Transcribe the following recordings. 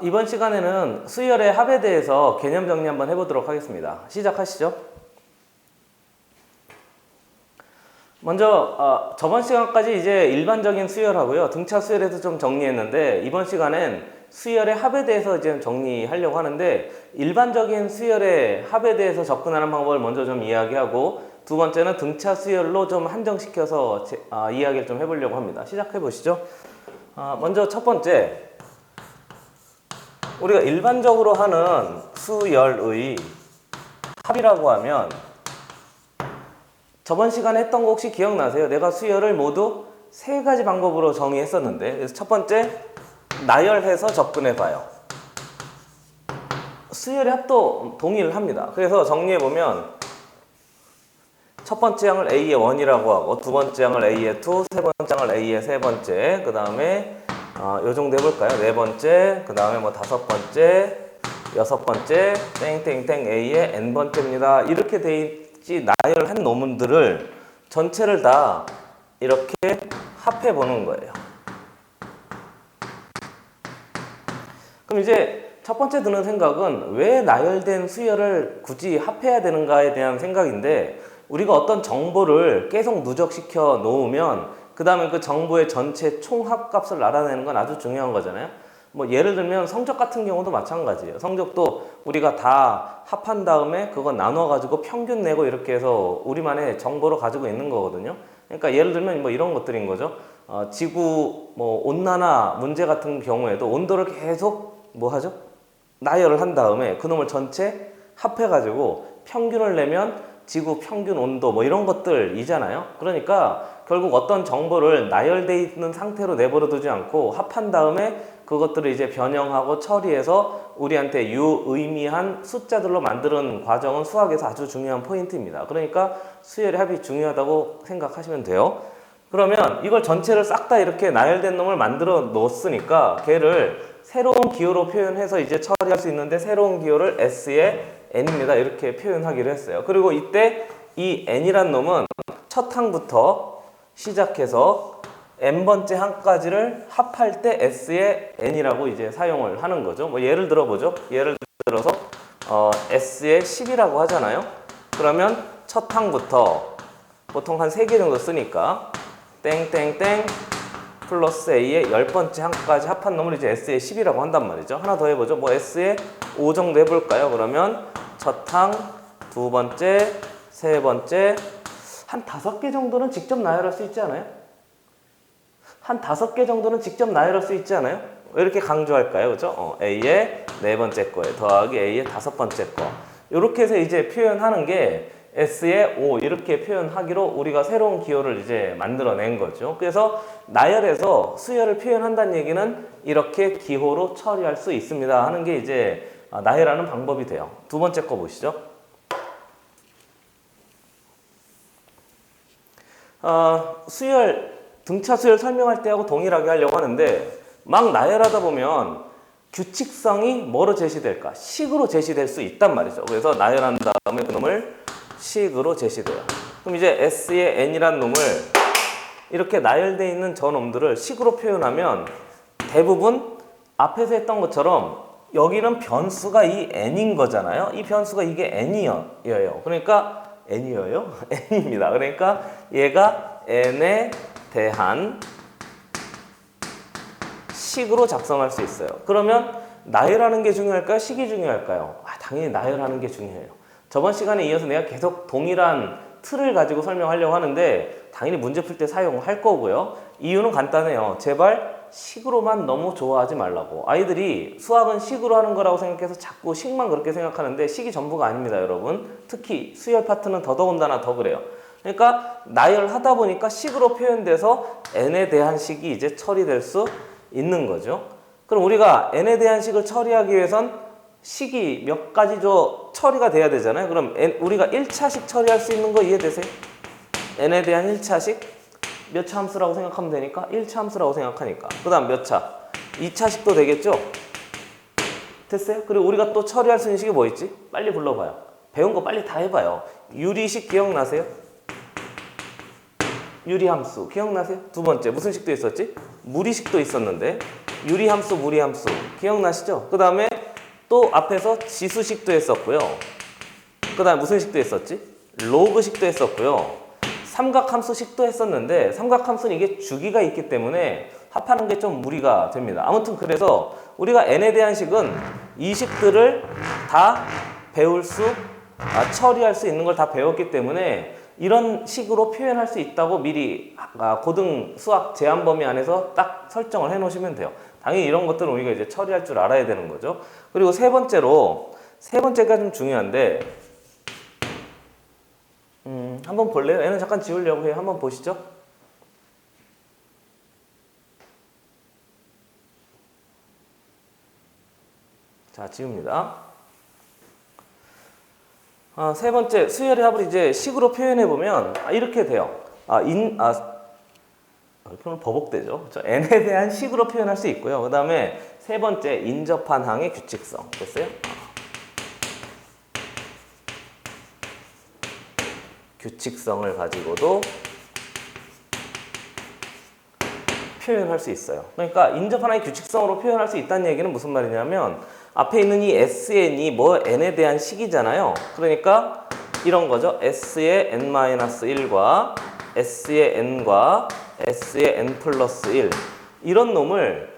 이번 시간에는 수열의 합에 대해서 개념 정리 한번 해보도록 하겠습니다. 시작하시죠. 먼저 저번 시간까지 이제 일반적인 수열하고요, 등차 수열에서 좀 정리했는데, 이번 시간엔 수열의 합에 대해서 이제 정리하려고 하는데, 일반적인 수열의 합에 대해서 접근하는 방법을 먼저 좀 이야기하고, 두 번째는 등차 수열로 좀 한정시켜서 이야기를 좀 해보려고 합니다. 시작해 보시죠. 먼저 첫 번째, 우리가 일반적으로 하는 수열의 합이라고 하면, 저번 시간에 했던 거 혹시 기억나세요? 내가 수열을 모두 세 가지 방법으로 정의했었는데, 그래서 첫 번째, 나열해서 접근해봐요. 수열의 합도 동일합니다. 그래서 정리해보면, 첫 번째 항을 A의 1이라고 하고, 두 번째 항을 A의 2, 세 번째 항을 A의 세 번째, 그 다음에 요 정도 해볼까요? 네 번째, 그 다음에 뭐 다섯 번째, 여섯 번째, 땡땡땡 A의 n 번째입니다. 이렇게 돼 있지, 나열한 노문들을 전체를 다 이렇게 합해 보는 거예요. 그럼 이제 첫 번째 드는 생각은 왜 나열된 수열을 굳이 합해야 되는가에 대한 생각인데, 우리가 어떤 정보를 계속 누적시켜 놓으면 그 다음에 그 정보의 전체 총합값을 알아내는 건 아주 중요한 거잖아요. 뭐 예를 들면 성적 같은 경우도 마찬가지예요. 성적도 우리가 다 합한 다음에 그거 나눠 가지고 평균 내고 이렇게 해서 우리만의 정보로 가지고 있는 거거든요. 그러니까 예를 들면 뭐 이런 것들인 거죠. 지구 뭐 온난화 문제 같은 경우에도 온도를 계속 뭐 하죠? 나열을 한 다음에 그놈을 전체 합해 가지고 평균을 내면 지구 평균 온도 뭐 이런 것들이잖아요. 그러니까 결국 어떤 정보를 나열되어 있는 상태로 내버려 두지 않고 합한 다음에 그것들을 이제 변형하고 처리해서 우리한테 유의미한 숫자들로 만드는 과정은 수학에서 아주 중요한 포인트입니다. 그러니까 수열의 합이 중요하다고 생각하시면 돼요. 그러면 이걸 전체를 싹 다 이렇게 나열된 놈을 만들어 놓았으니까 걔를 새로운 기호로 표현해서 이제 처리할 수 있는데, 새로운 기호를 S의 n입니다. 이렇게 표현하기로 했어요. 그리고 이때 이 n이란 놈은 첫 항부터 시작해서 n번째 항까지를 합할 때 S의 n이라고 이제 사용을 하는 거죠. 뭐 예를 들어 보죠. 예를 들어서 S의 10이라고 하잖아요. 그러면 첫 항부터 보통 한 3개 정도 쓰니까 땡땡땡 플러스 A의 10번째 항까지 합한 놈을 이제 S의 10이라고 한단 말이죠. 하나 더 해보죠. 뭐 S의 5 정도 해볼까요? 그러면 첫 항, 두 번째, 세 번째, 한 5개 정도는 직접 나열할 수 있지 않아요? 한 5개 정도는 직접 나열할 수 있지 않아요? 왜 이렇게 강조할까요? 그죠? A의 네 번째 거에 더하기 A의 다섯 번째 거. 이렇게 해서 이제 표현하는 게 S의 5 이렇게 표현하기로 우리가 새로운 기호를 이제 만들어낸 거죠. 그래서 나열해서 수열을 표현한다는 얘기는 이렇게 기호로 처리할 수 있습니다 하는 게 이제 나열하는 방법이 돼요. 두 번째 거 보시죠. 수열, 등차 수열 설명할 때하고 동일하게 하려고 하는데, 막 나열하다 보면 규칙성이 뭐로 제시될까? 식으로 제시될 수 있단 말이죠. 그래서 나열한 다음에 그놈을 식으로 제시돼요. 그럼 이제 S의 n이란 놈을 이렇게 나열되어 있는 저 놈들을 식으로 표현하면 대부분 앞에서 했던 것처럼 여기는 변수가 이 n인 거잖아요. 이 변수가 이게 n이에요. 그러니까 n이에요? n입니다. 그러니까 얘가 n에 대한 식으로 작성할 수 있어요. 그러면 나열하는 게 중요할까요? 식이 중요할까요? 당연히 나열하는 게 중요해요. 저번 시간에 이어서 내가 계속 동일한 틀을 가지고 설명하려고 하는데 당연히 문제 풀 때 사용할 거고요. 이유는 간단해요. 제발 식으로만 너무 좋아하지 말라고. 아이들이 수학은 식으로 하는 거라고 생각해서 자꾸 식만 그렇게 생각하는데 식이 전부가 아닙니다, 여러분. 특히 수열 파트는 더더군다나 더 그래요. 그러니까 나열하다 보니까 식으로 표현돼서 n에 대한 식이 이제 처리될 수 있는 거죠. 그럼 우리가 n에 대한 식을 처리하기 위해선 식이 몇 가지 처리가 돼야 되잖아요. 그럼 우리가 1차식 처리할 수 있는 거 이해되세요? n에 대한 1차식 몇 차 함수라고 생각하면 되니까 1차 함수라고 생각하니까. 그 다음 몇 차? 2차식도 되겠죠? 됐어요? 그리고 우리가 또 처리할 수 있는 식이 뭐 있지? 빨리 불러봐요. 배운 거 빨리 다 해봐요. 유리식 기억나세요? 유리함수 기억나세요? 두 번째 무슨 식도 있었지? 무리식도 있었는데 유리함수, 무리함수 기억나시죠? 그 다음에 또 앞에서 지수식도 했었고요. 그 다음에 무슨 식도 했었지? 로그식도 했었고요. 삼각함수식도 했었는데 삼각함수는 이게 주기가 있기 때문에 합하는 게 좀 무리가 됩니다. 아무튼 그래서 우리가 n에 대한 식은 이 식들을 다 배울 수, 처리할 수 있는 걸 다 배웠기 때문에 이런 식으로 표현할 수 있다고 미리 고등 수학 제한 범위 안에서 딱 설정을 해 놓으시면 돼요. 당연히 이런 것들은 우리가 이제 처리할 줄 알아야 되는 거죠. 그리고 세 번째가 좀 중요한데 한번 볼래요? 얘는 잠깐 지우려고 해요. 한번 보시죠. 자, 지웁니다. 세 번째 수열의 합을 이제 식으로 표현해 보면 이렇게 돼요. 이렇게 버벅대죠. n에 대한 식으로 표현할 수 있고요. 그 다음에 세 번째 인접한 항의 규칙성 됐어요? 규칙성을 가지고도 표현할 수 있어요. 그러니까 인접한 항의 규칙성으로 표현할 수 있다는 얘기는 무슨 말이냐면 앞에 있는 이 SN이 n에 대한 식이잖아요. 그러니까 이런 거죠. S의 n-1과 S의 n과 S의 n 플러스 1 이런 놈을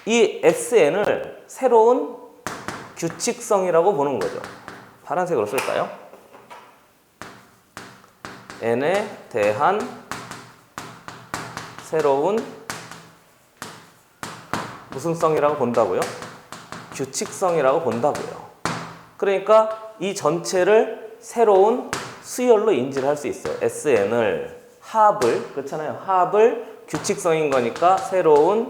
이 SN을 새로운 규칙성이라고 보는 거죠. 파란색으로 쓸까요? n에 대한 새로운 무슨 성이라고 본다고요? 규칙성이라고 본다고요. 그러니까 이 전체를 새로운 수열로 인지를 할 수 있어요. SN을 합을 그렇잖아요. 합을 규칙성인 거니까 새로운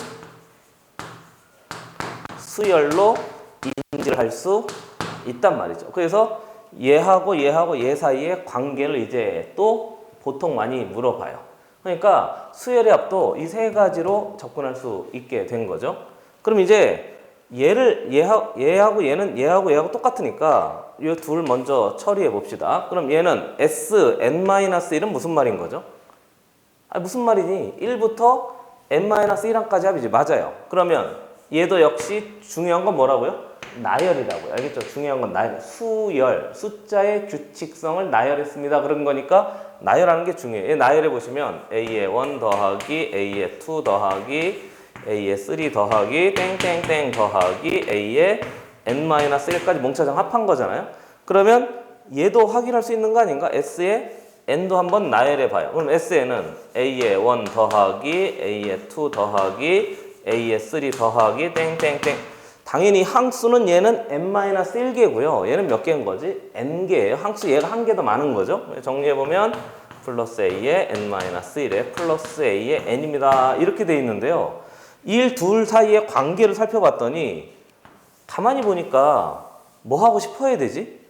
수열로 인지를 할 수 있단 말이죠. 그래서 얘하고 얘 사이의 관계를 이제 또 보통 많이 물어봐요. 그러니까 수열의 합도 이 세 가지로 접근할 수 있게 된 거죠. 그럼 이제 얘하고 얘하고 똑같으니까 이 둘 먼저 처리해 봅시다. 그럼 얘는 Sn-1은 무슨 말인 거죠? 무슨 말이니? 1부터 n-1항까지 합이지. 맞아요. 그러면 얘도 역시 중요한 건 뭐라고요? 나열이라고요. 알겠죠? 중요한 건 나열. 수열, 숫자의 규칙성을 나열했습니다. 그런 거니까 나열하는 게 중요해요. 얘 나열해 보시면 A의 1 더하기 A의 2 더하기 A의 3 더하기 땡땡땡 더하기 A의 n-1까지 몽차장 합한 거잖아요. 그러면 얘도 확인할 수 있는 거 아닌가? S의 n도 한번 나열해 봐요. 그럼 Sn은 A의 1 더하기 A의 2 더하기 A의 3 더하기 땡땡땡. 당연히 항수는 얘는 n-1개고요. 얘는 몇 개인 거지? n개예요. 항수 얘가 한 개 더 많은 거죠. 정리해보면 플러스 A의 n-1에 플러스 A의 n입니다. 이렇게 돼 있는데요. 이 둘 사이의 관계를 살펴봤더니 가만히 보니까 뭐 하고 싶어야 되지?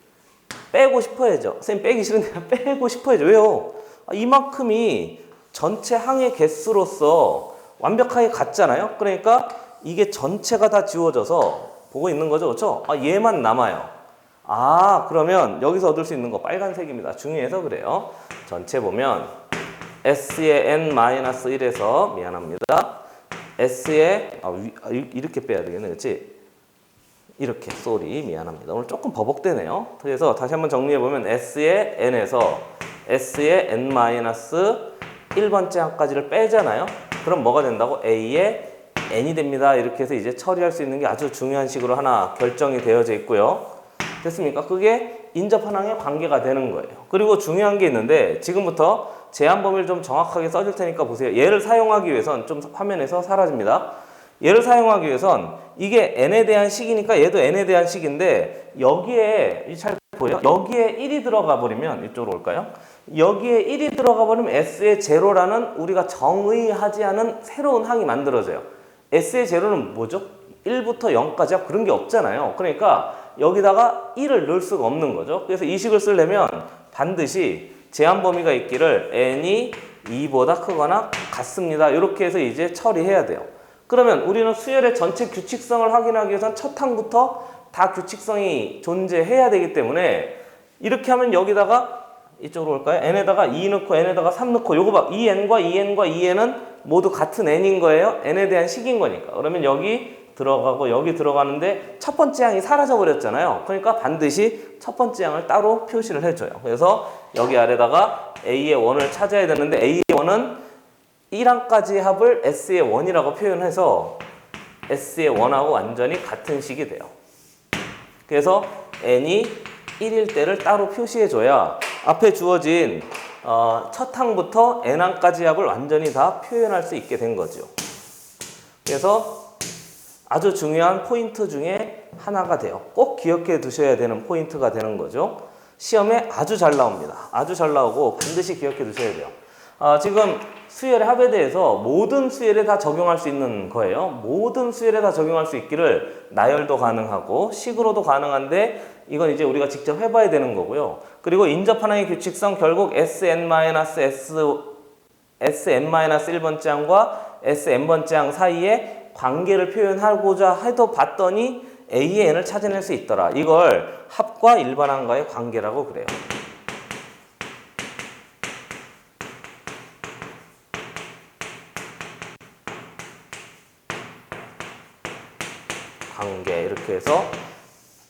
빼고 싶어야죠. 선생님 빼기 싫은데 빼고 싶어야죠. 왜요? 이만큼이 전체 항의 개수로서 완벽하게 같잖아요. 그러니까 이게 전체가 다 지워져서 보고 있는 거죠. 그렇죠? 얘만 남아요. 그러면 여기서 얻을 수 있는 거 빨간색입니다. 중요해서 그래요. 전체 보면 S의 n-1에서 미안합니다. S의 이렇게 빼야 되겠네. 그렇지? 이렇게 미안합니다. 오늘 조금 버벅대네요. 그래서 다시 한번 정리해보면 S의 n에서 S의 n-1번째 항까지를 빼잖아요. 그럼 뭐가 된다고? A의 n이 됩니다. 이렇게 해서 이제 처리할 수 있는 게 아주 중요한 식으로 하나 결정이 되어져 있고요. 됐습니까? 그게 인접한 항의 관계가 되는 거예요. 그리고 중요한 게 있는데 지금부터 제한 범위를 좀 정확하게 써줄 테니까 보세요. 얘를 사용하기 위해선 좀 화면에서 사라집니다. 얘를 사용하기 위해선 이게 n에 대한 식이니까 얘도 n에 대한 식인데 여기에 잘 보여요? 여기에 1이 들어가 버리면 이쪽으로 올까요? 여기에 1이 들어가 버리면 S의 제로라는 우리가 정의하지 않은 새로운 항이 만들어져요. S의 제로는 뭐죠? 1부터 0까지 그런 게 없잖아요. 그러니까 여기다가 1을 넣을 수가 없는 거죠. 그래서 이 식을 쓰려면 반드시 제한 범위가 있기를 n이 2보다 크거나 같습니다. 이렇게 해서 이제 처리해야 돼요. 그러면 우리는 수열의 전체 규칙성을 확인하기 위해서는 첫 항부터 다 규칙성이 존재해야 되기 때문에 이렇게 하면 여기다가 이쪽으로 올까요? n에다가 2 넣고 n에다가 3 넣고 요거 봐. 2n과 2n과 2n은 모두 같은 n인 거예요. n에 대한 식인 거니까. 그러면 여기 들어가고 여기 들어가는데 첫 번째 항이 사라져 버렸잖아요. 그러니까 반드시 첫 번째 항을 따로 표시를 해줘요. 그래서 여기 아래다가 A의 원을 찾아야 되는데 A의 원은 1항까지의 합을 S의 원이라고 표현해서 S의 원하고 완전히 같은 식이 돼요. 그래서 n이 1일 때를 따로 표시해줘야 앞에 주어진 첫 항부터 n항까지 합을 완전히 다 표현할 수 있게 된 거죠. 그래서 아주 중요한 포인트 중에 하나가 돼요. 꼭 기억해 두셔야 되는 포인트가 되는 거죠. 시험에 아주 잘 나옵니다. 아주 잘 나오고 반드시 기억해 두셔야 돼요. 지금 수열의 합에 대해서 모든 수열에 다 적용할 수 있는 거예요. 모든 수열에 다 적용할 수 있기를 나열도 가능하고 식으로도 가능한데 이건 이제 우리가 직접 해봐야 되는 거고요. 그리고 인접 하나의 규칙성 결국 Sn-1번째 항과 Sn번째 항 사이에 관계를 표현하고자 해도 봤더니 A의 n을 찾아낼 수 있더라. 이걸 합과 일반항과의 관계라고 그래요. 관계 이렇게 해서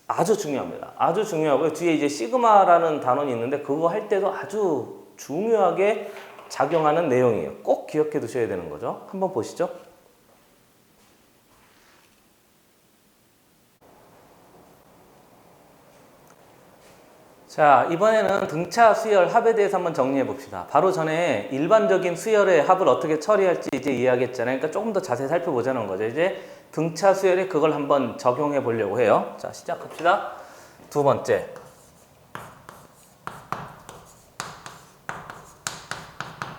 아주 중요합니다. 아주 중요하고요. 뒤에 이제 시그마라는 단원이 있는데 그거 할 때도 아주 중요하게 작용하는 내용이에요. 꼭 기억해 두셔야 되는 거죠. 한번 보시죠. 자, 이번에는 등차 수열 합에 대해서 한번 정리해 봅시다. 바로 전에 일반적인 수열의 합을 어떻게 처리할지 이제 이야기했잖아요. 그러니까 조금 더 자세히 살펴보자는 거죠. 이제 등차 수열에 그걸 한번 적용해 보려고 해요. 자, 시작합시다. 두 번째.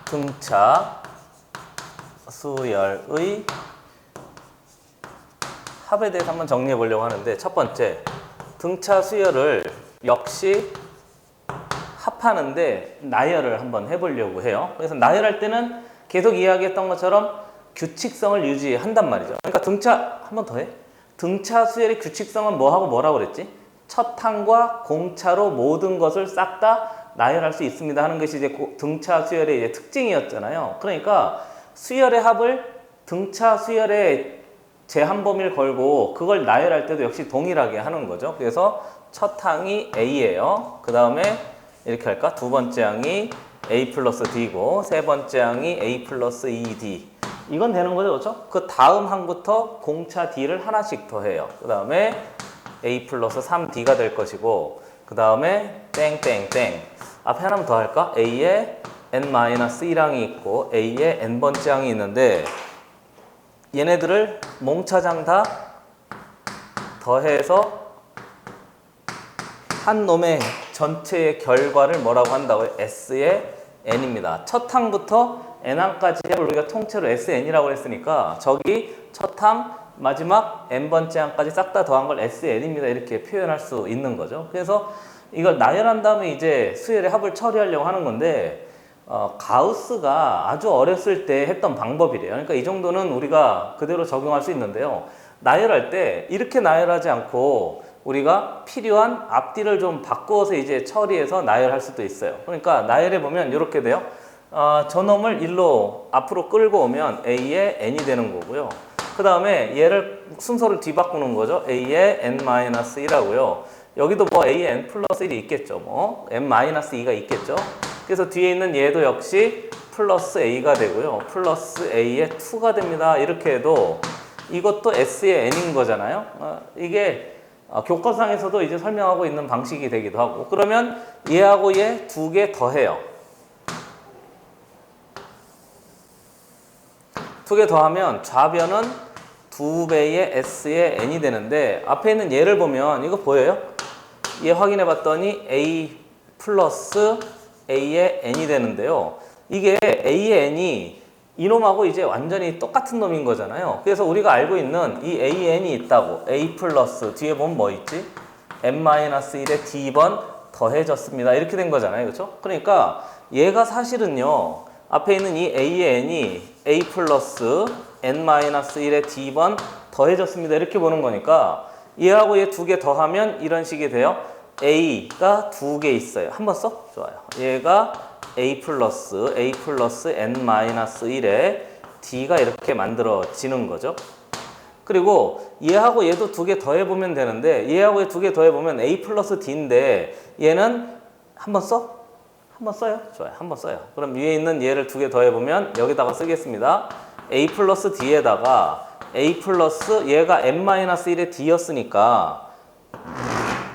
등차 수열의 합에 대해서 한번 정리해 보려고 하는데 첫 번째, 등차 수열을 역시 합하는데 나열을 한번 해보려고 해요. 그래서 나열할 때는 계속 이야기했던 것처럼 규칙성을 유지한단 말이죠. 그러니까 등차 한 번 더 해. 등차 수열의 규칙성은 뭐하고 뭐라고 그랬지? 첫 항과 공차로 모든 것을 싹 다 나열할 수 있습니다 하는 것이 이제 등차 수열의 이제 특징이었잖아요. 그러니까 수열의 합을 등차 수열의 제한 범위를 걸고 그걸 나열할 때도 역시 동일하게 하는 거죠. 그래서 첫 항이 A예요. 그 다음에 이렇게 할까? 두 번째 항이 A 플러스 D고 세 번째 항이 A 플러스 2D. 이건 되는 거죠, 그렇죠? 그 다음 항부터 공차 D를 하나씩 더해요. 그 다음에 A 플러스 3D가 될 것이고 그 다음에 땡땡땡. 앞에 하나만 더 할까? A에 N-1항이 있고 A에 N번째 항이 있는데 얘네들을 몽차장 다 더해서 한 놈의 전체의 결과를 뭐라고 한다고요? S의 N입니다. 첫 항부터 N항까지 합을 우리가 통째로 SN이라고 했으니까 저기 첫 항, 마지막 N번째 항까지 싹 다 더한 걸 SN입니다. 이렇게 표현할 수 있는 거죠. 그래서 이걸 나열한 다음에 이제 수열의 합을 처리하려고 하는 건데 가우스가 아주 어렸을 때 했던 방법이래요. 그러니까 이 정도는 우리가 그대로 적용할 수 있는데요. 나열할 때 이렇게 나열하지 않고 우리가 필요한 앞뒤를 좀 바꾸어서 이제 처리해서 나열할 수도 있어요. 그러니까 나열해 보면 이렇게 돼요. 저놈을 일로 앞으로 끌고 오면 A의 N이 되는 거고요. 그 다음에 얘를 순서를 뒤바꾸는 거죠. A의 N-1하고요. 여기도 뭐 A의 N 플러스 1이 있겠죠. 뭐 N-2가 있겠죠. 그래서 뒤에 있는 얘도 역시 플러스 A가 되고요. 플러스 A의 2가 됩니다. 이렇게 해도 이것도 S의 N인 거잖아요. 이게 교과상에서도 이제 설명하고 있는 방식이 되기도 하고 그러면 얘하고 얘 두 개 더해요. 두 개 더하면 좌변은 2배의 S의 N이 되는데 앞에 있는 얘를 보면 이거 보여요? 얘 확인해 봤더니 A 플러스 A의 N이 되는데요. 이게 A의 N이 이놈하고 이제 완전히 똑같은 놈인 거잖아요. 그래서 우리가 알고 있는 이 AN이 있다고 A 플러스 뒤에 보면 뭐 있지? N-1의 D번 더해졌습니다. 이렇게 된 거잖아요. 그렇죠? 그러니까 얘가 사실은요. 앞에 있는 이 A의 N이 A 플러스 N-1의 D번 더해졌습니다. 이렇게 보는 거니까 얘하고 얘 두 개 더하면 이런 식이 돼요. a가 두 개 있어요. 한번 써? 좋아요. 얘가 a 플러스 n-1에 d가 이렇게 만들어지는 거죠. 그리고 얘하고 얘도 두 개 더해보면 되는데 얘하고 얘 두 개 더해보면 a 플러스 d인데 얘는 한번 써? 한번 써요? 좋아요. 한번 써요. 그럼 위에 있는 얘를 두 개 더해보면 여기다가 쓰겠습니다. a 플러스 d에다가 a 플러스 얘가 n-1의 d였으니까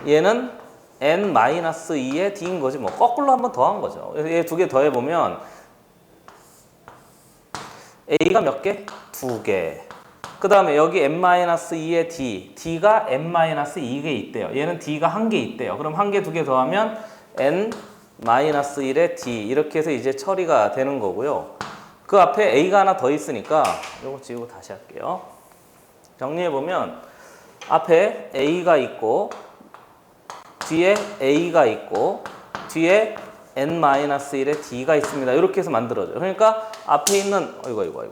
얘는 n-2의 d인 거지 뭐 거꾸로 한번 더한 거죠. 얘 두 개 더해보면 a가 몇 개? 두 개. 그 다음에 여기 n-2의 d, d가 n-2개 있대요. 얘는 d가 한 개 있대요. 그럼 한 개, 두 개 더하면 n-1의 d 이렇게 해서 이제 처리가 되는 거고요. 그 앞에 a가 하나 더 있으니까 이거 지우고 다시 할게요. 정리해보면 앞에 a가 있고 뒤에 a가 있고 뒤에 n-1의 d가 있습니다. 이렇게 해서 만들어져요. 그러니까 앞에 있는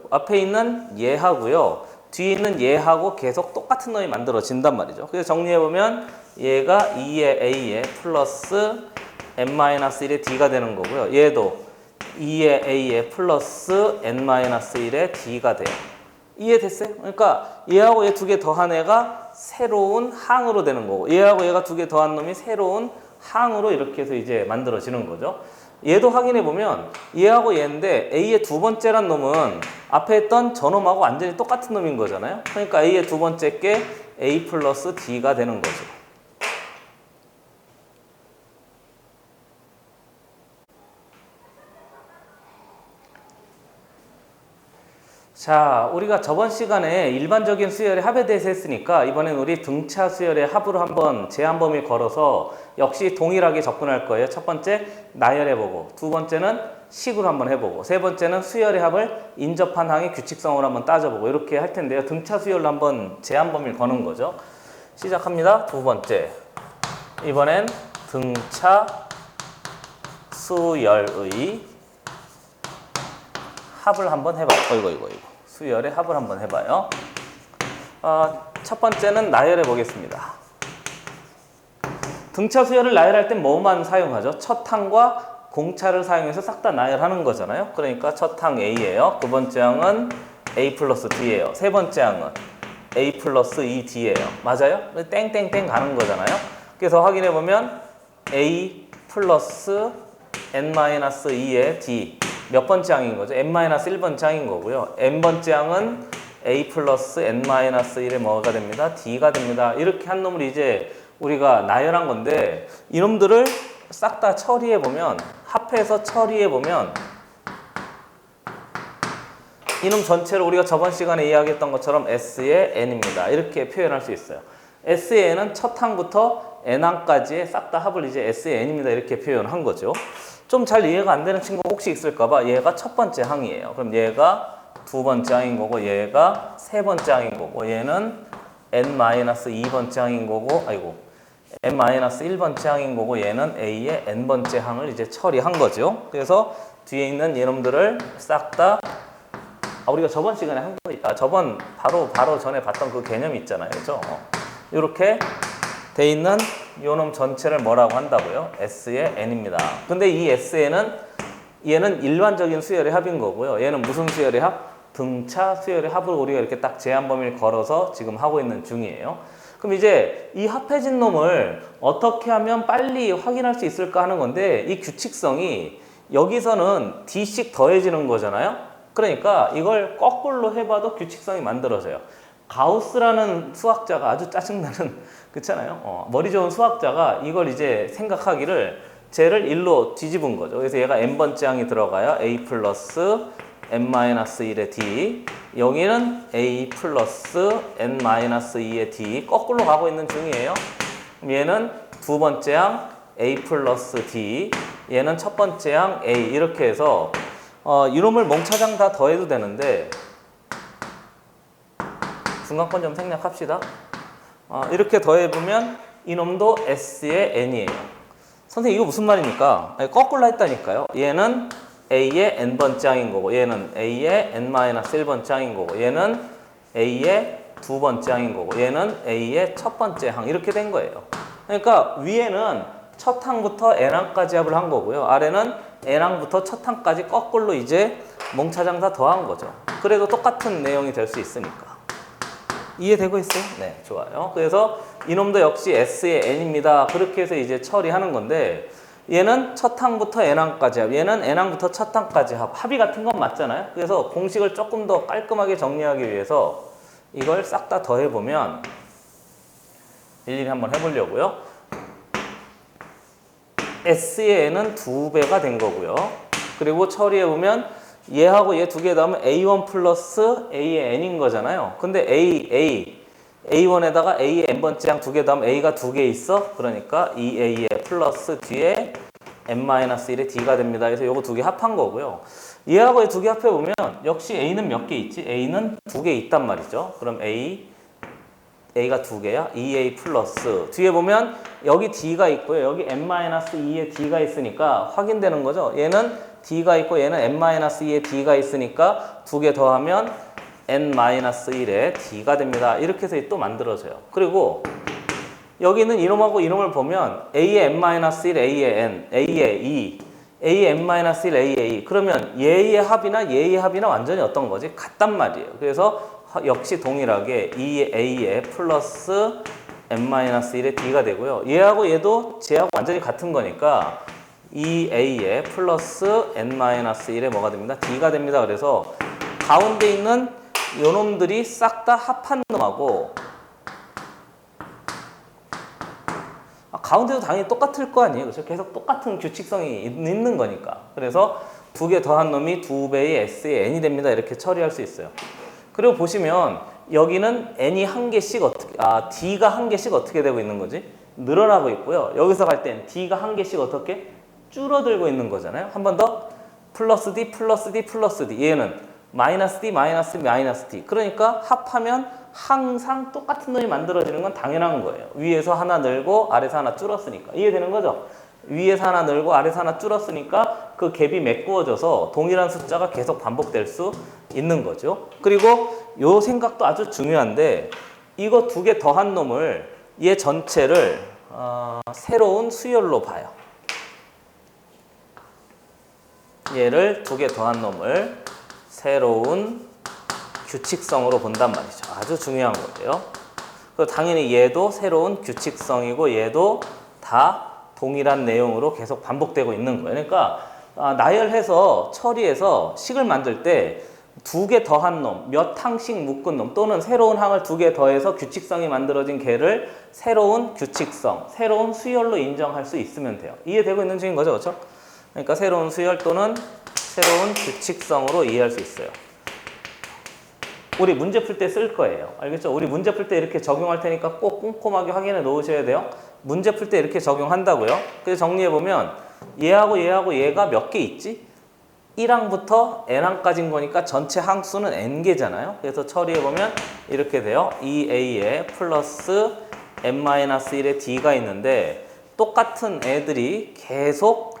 앞에 있는 얘하고요. 뒤에 있는 얘하고 계속 똑같은 놈이 만들어진단 말이죠. 그래서 정리해보면 얘가 2의 a에 플러스 n-1의 d가 되는 거고요. 얘도 2의 a에 플러스 n-1의 d가 돼요. 이해됐어요? 그러니까 얘하고 얘 두 개 더한 애가 새로운 항으로 되는 거고 얘하고 얘가 두 개 더한 놈이 새로운 항으로 이렇게 해서 이제 만들어지는 거죠. 얘도 확인해 보면 얘하고 얘인데 a의 두 번째란 놈은 앞에 있던 저놈하고 완전히 똑같은 놈인 거잖아요. 그러니까 a의 두 번째 게 a 플러스 d가 되는 거죠. 자, 우리가 저번 시간에 일반적인 수열의 합에 대해서 했으니까 이번엔 우리 등차 수열의 합으로 한번 제한범위 걸어서 역시 동일하게 접근할 거예요. 첫 번째 나열해보고, 두 번째는 식으로 한번 해보고, 세 번째는 수열의 합을 인접한 항의 규칙성으로 한번 따져보고 이렇게 할 텐데요. 등차 수열로 한번 제한범위를 거는 거죠. 시작합니다. 두 번째, 이번엔 등차 수열의 합을 한번 해봐요. 이거. 수열의 합을 한번 해봐요. 첫 번째는 나열해 보겠습니다. 등차 수열을 나열할 땐 뭐만 사용하죠? 첫 항과 공차를 사용해서 싹 다 나열하는 거잖아요. 그러니까 첫 항 A예요. 두 번째 항은 A 플러스 D예요. 세 번째 항은 A 플러스 2D예요. 맞아요? 땡땡땡 가는 거잖아요. 그래서 확인해 보면 A 플러스 n-2의 D 몇 번째 항인 거죠? n-1번째 항인 거고요. n번째 항은 a 플러스 n-1의 뭐가 됩니다? d가 됩니다. 이렇게 한 놈을 이제 우리가 나열한 건데 이놈들을 싹 다 처리해 보면 합해서 처리해 보면 이놈 전체를 우리가 저번 시간에 이야기했던 것처럼 s의 n입니다. 이렇게 표현할 수 있어요. s의 n은 첫 항부터 n항까지의 싹 다 합을 이제 s의 n입니다. 이렇게 표현한 거죠. 좀 잘 이해가 안 되는 친구 혹시 있을까봐 얘가 첫 번째 항이에요. 그럼 얘가 두 번째 항인 거고 얘가 세 번째 항인 거고 얘는 n-2번째 항인 거고 n-1번째 항인 거고 얘는 a의 n번째 항을 이제 처리한 거죠. 그래서 뒤에 있는 얘놈들을 싹 다 우리가 저번 시간에 한 거 저번 바로 전에 봤던 그 개념이 있잖아요. 그죠? 이렇게 돼 있는 요놈 전체를 뭐라고 한다고요? S의 n입니다. 근데 이 Sn은 얘는 일반적인 수열의 합인 거고요. 얘는 무슨 수열의 합? 등차 수열의 합으로 우리가 이렇게 딱 제한 범위를 걸어서 지금 하고 있는 중이에요. 그럼 이제 이 합해진 놈을 어떻게 하면 빨리 확인할 수 있을까 하는 건데 이 규칙성이 여기서는 D씩 더해지는 거잖아요. 그러니까 이걸 거꾸로 해봐도 규칙성이 만들어져요. 가우스라는 수학자가 아주 짜증나는 그렇잖아요. 머리 좋은 수학자가 이걸 이제 생각하기를 쟤를 1로 뒤집은 거죠. 그래서 얘가 n번째 항이 들어가요. a 플러스 n-1의 d 여기는 a 플러스 n-2의 d 거꾸로 가고 있는 중이에요. 얘는 두 번째 항 a 플러스 d 얘는 첫 번째 항 a 이렇게 해서 이놈을 몽차장 다 더해도 되는데 중간권 좀 생략합시다. 이렇게 더해보면 이놈도 S의 N이에요. 선생님 이거 무슨 말입니까? 거꾸로 했다니까요. 얘는 A의 N번째 항인 거고 얘는 A의 N-1번째 항인 거고 얘는 A의 두 번째 항인 거고 얘는 A의 첫 번째 항 이렇게 된 거예요. 그러니까 위에는 첫 항부터 n항까지 합을 한 거고요. 아래는 n항부터 첫 항까지 거꾸로 이제 몽차장사 더한 거죠. 그래도 똑같은 내용이 될 수 있으니까. 이해되고 있어요? 네, 좋아요. 그래서 이놈도 역시 S의 n입니다. 그렇게 해서 이제 처리하는 건데 얘는 첫 항부터 n항까지 합, 얘는 n항부터 첫 항까지 합. 합이 같은 건 맞잖아요. 그래서 공식을 조금 더 깔끔하게 정리하기 위해서 이걸 싹 다 더해보면 일일이 한번 해보려고요. S의 n은 2배가 된 거고요. 그리고 처리해보면 얘하고 얘 두 개 더하면 A1 플러스 A의 n인 거잖아요. 근데 A1에다가 A의 n번째 항 두 개 더하면 A가 두 개 있어. 그러니까 2A의 플러스 뒤에 n-1의 D가 됩니다. 그래서 요거 두 개 합한 거고요. 얘하고 얘 두 개 합해보면 역시 A는 몇 개 있지? A는 두 개 있단 말이죠. 그럼 A가 두 개야. 2A 플러스 뒤에 보면 여기 D가 있고요. 여기 n-2의 D가 있으니까 확인되는 거죠. 얘는 D가 있고 얘는 n-2의 D가 있으니까 두 개 더하면 n-1의 D가 됩니다. 이렇게 해서 또 만들어져요. 그리고 여기는 이놈하고 이놈을 보면 A의 n-1, A의 n, A의 2, A의 n-1, A의 2 그러면 얘의 합이나 얘의 합이나 완전히 어떤 거지? 같단 말이에요. 그래서 역시 동일하게 2A의 플러스 n-1의 D가 되고요. 얘하고 얘도 쟤하고 완전히 같은 거니까 2A의 플러스 n-1의 뭐가 됩니다? D가 됩니다. 그래서 가운데 있는 요놈들이 싹 다 합한 놈하고 가운데도 당연히 똑같을 거 아니에요. 그렇죠? 계속 똑같은 규칙성이 있는 거니까. 그래서 두 개 더한 놈이 2배의 S의 n이 됩니다. 이렇게 처리할 수 있어요. 그리고 보시면 여기는 n이 한 개씩 D가 한 개씩 어떻게 되고 있는 거지? 늘어나고 있고요. 여기서 갈 땐 D가 한 개씩 어떻게? 줄어들고 있는 거잖아요. 한 번 더 플러스 D, 플러스 D, 플러스 D. 얘는 마이너스 D, 마이너스 D, 마이너스 D. 그러니까 합하면 항상 똑같은 놈이 만들어지는 건 당연한 거예요. 위에서 하나 늘고 아래서 하나 줄었으니까. 이해되는 거죠? 위에서 하나 늘고 아래서 하나 줄었으니까 그 갭이 메꾸어져서 동일한 숫자가 계속 반복될 수 있는 거죠. 그리고 요 생각도 아주 중요한데 이거 두 개 더한 놈을 얘 전체를 새로운 수열로 봐요. 얘를 두 개 더한 놈을 새로운 규칙성으로 본단 말이죠. 아주 중요한 거예요. 그리고 당연히 얘도 새로운 규칙성이고 얘도 다 동일한 내용으로 계속 반복되고 있는 거예요. 그러니까 나열해서 처리해서 식을 만들 때 두 개 더한 놈, 몇 항씩 묶은 놈 또는 새로운 항을 두 개 더해서 규칙성이 만들어진 개를 새로운 규칙성, 새로운 수열로 인정할 수 있으면 돼요. 이해되고 있는 중인 거죠, 그렇죠? 그러니까 새로운 수열 또는 새로운 규칙성으로 이해할 수 있어요. 우리 문제 풀 때 쓸 거예요. 알겠죠? 우리 문제 풀 때 이렇게 적용할 테니까 꼭 꼼꼼하게 확인해 놓으셔야 돼요. 문제 풀 때 이렇게 적용한다고요. 그래서 정리해보면 얘하고 얘하고 얘가 몇 개 있지? 1항부터 n항까지인 거니까 전체 항수는 n개잖아요. 그래서 처리해보면 이렇게 돼요. 2a에 플러스 n-1의 d가 있는데 똑같은 애들이 계속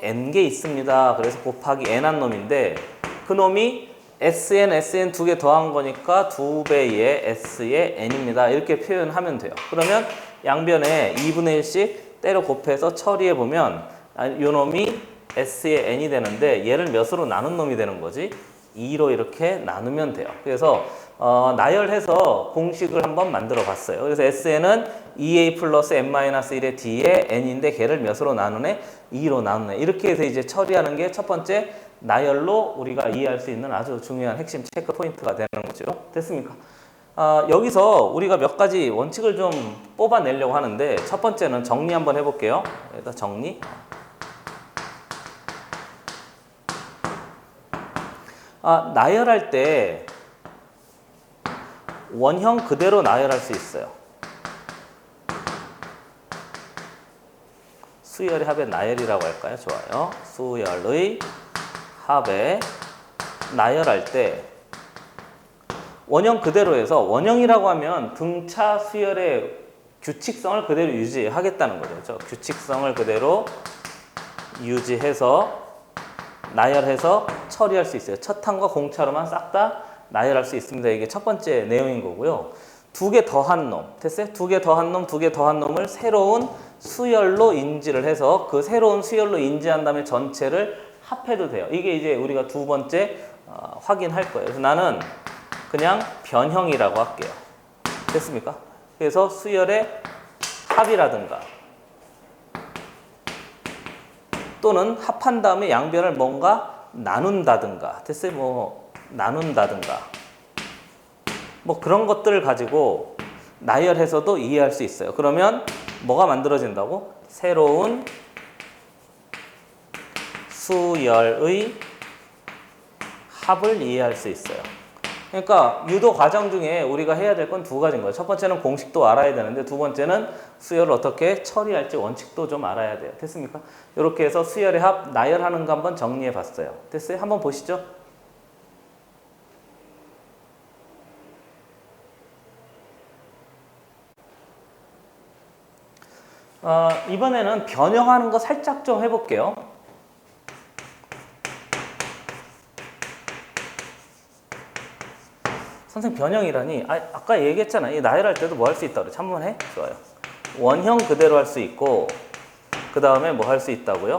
n개 있습니다. 그래서 곱하기 n한 놈인데 그 놈이 SN 두 개 더한 거니까 2배의 S의 n입니다. 이렇게 표현하면 돼요. 그러면 양변에 2분의 1씩 때려 곱해서 처리해보면 이 놈이 S의 n이 되는데 얘를 몇으로 나눈 놈이 되는 거지? 2로 이렇게 나누면 돼요. 그래서 나열해서 공식을 한번 만들어 봤어요. 그래서 SN은 2A 플러스 n-1의 D의 n인데 걔를 몇으로 나누네? 2로 나누네. 이렇게 해서 이제 처리하는 게 첫 번째 나열로 우리가 이해할 수 있는 아주 중요한 핵심 체크 포인트가 되는 거죠. 됐습니까? 여기서 우리가 몇 가지 원칙을 좀 뽑아내려고 하는데 첫 번째는 정리 한번 해볼게요. 여기다 정리. 나열할 때 원형 그대로 나열할 수 있어요. 수열의 합의 나열이라고 할까요? 좋아요. 수열의 합의 나열할 때 원형 그대로 해서 원형이라고 하면 등차 수열의 규칙성을 그대로 유지하겠다는 거죠. 그렇죠? 규칙성을 그대로 유지해서 나열해서 처리할 수 있어요. 첫 항과 공차로만 싹 다 나열할 수 있습니다. 이게 첫 번째 내용인 거고요. 두 개 더한 놈, 됐어요? 두 개 더한 놈, 두 개 더한 놈을 새로운 수열로 인지를 해서 그 새로운 수열로 인지한 다음에 전체를 합해도 돼요. 이게 이제 우리가 두 번째 확인할 거예요. 그래서 나는 그냥 변형이라고 할게요. 됐습니까? 그래서 수열의 합이라든가 또는 합한 다음에 양변을 뭔가 나눈다든가, 됐어요? 뭐 나눈다든가 뭐 그런 것들을 가지고 나열해서도 이해할 수 있어요. 그러면 뭐가 만들어진다고? 새로운 수열의 합을 이해할 수 있어요. 그러니까 유도 과정 중에 우리가 해야 될 건 두 가지인 거예요. 첫 번째는 공식도 알아야 되는데 두 번째는 수열을 어떻게 처리할지 원칙도 좀 알아야 돼요. 됐습니까? 이렇게 해서 수열의 합 나열하는 거 한번 정리해 봤어요. 됐어요? 한번 보시죠. 이번에는 변형하는 거 살짝 좀 해볼게요. 선생님 변형이라니 아까 얘기했잖아요. 나열할 때도 뭐 할 수 있다고 그래. 한번 해? 좋아요. 원형 그대로 할 수 있고 그 다음에 뭐 할 수 있다고요?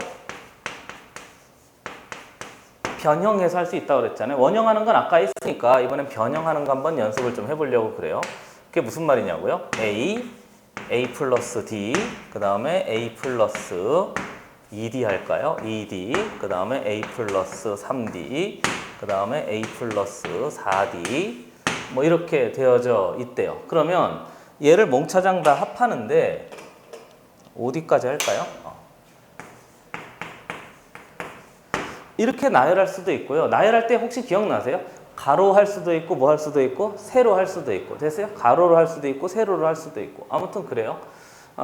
변형해서 할 수 있다고 그랬잖아요. 원형하는 건 아까 했으니까 이번엔 변형하는 거 한번 연습을 좀 해보려고 그래요. 그게 무슨 말이냐고요? A 플러스 D, 그 다음에 A 플러스 2D 할까요? 2D, 그 다음에 A 플러스 3D, 그 다음에 A 플러스 4D 뭐 이렇게 되어져 있대요. 그러면 얘를 몽차장 다 합하는데 어디까지 할까요? 이렇게 나열할 수도 있고요. 나열할 때 혹시 기억나세요? 가로 할 수도 있고 뭐 할 수도 있고 세로 할 수도 있고 됐어요? 가로로 할 수도 있고 세로로 할 수도 있고 아무튼 그래요.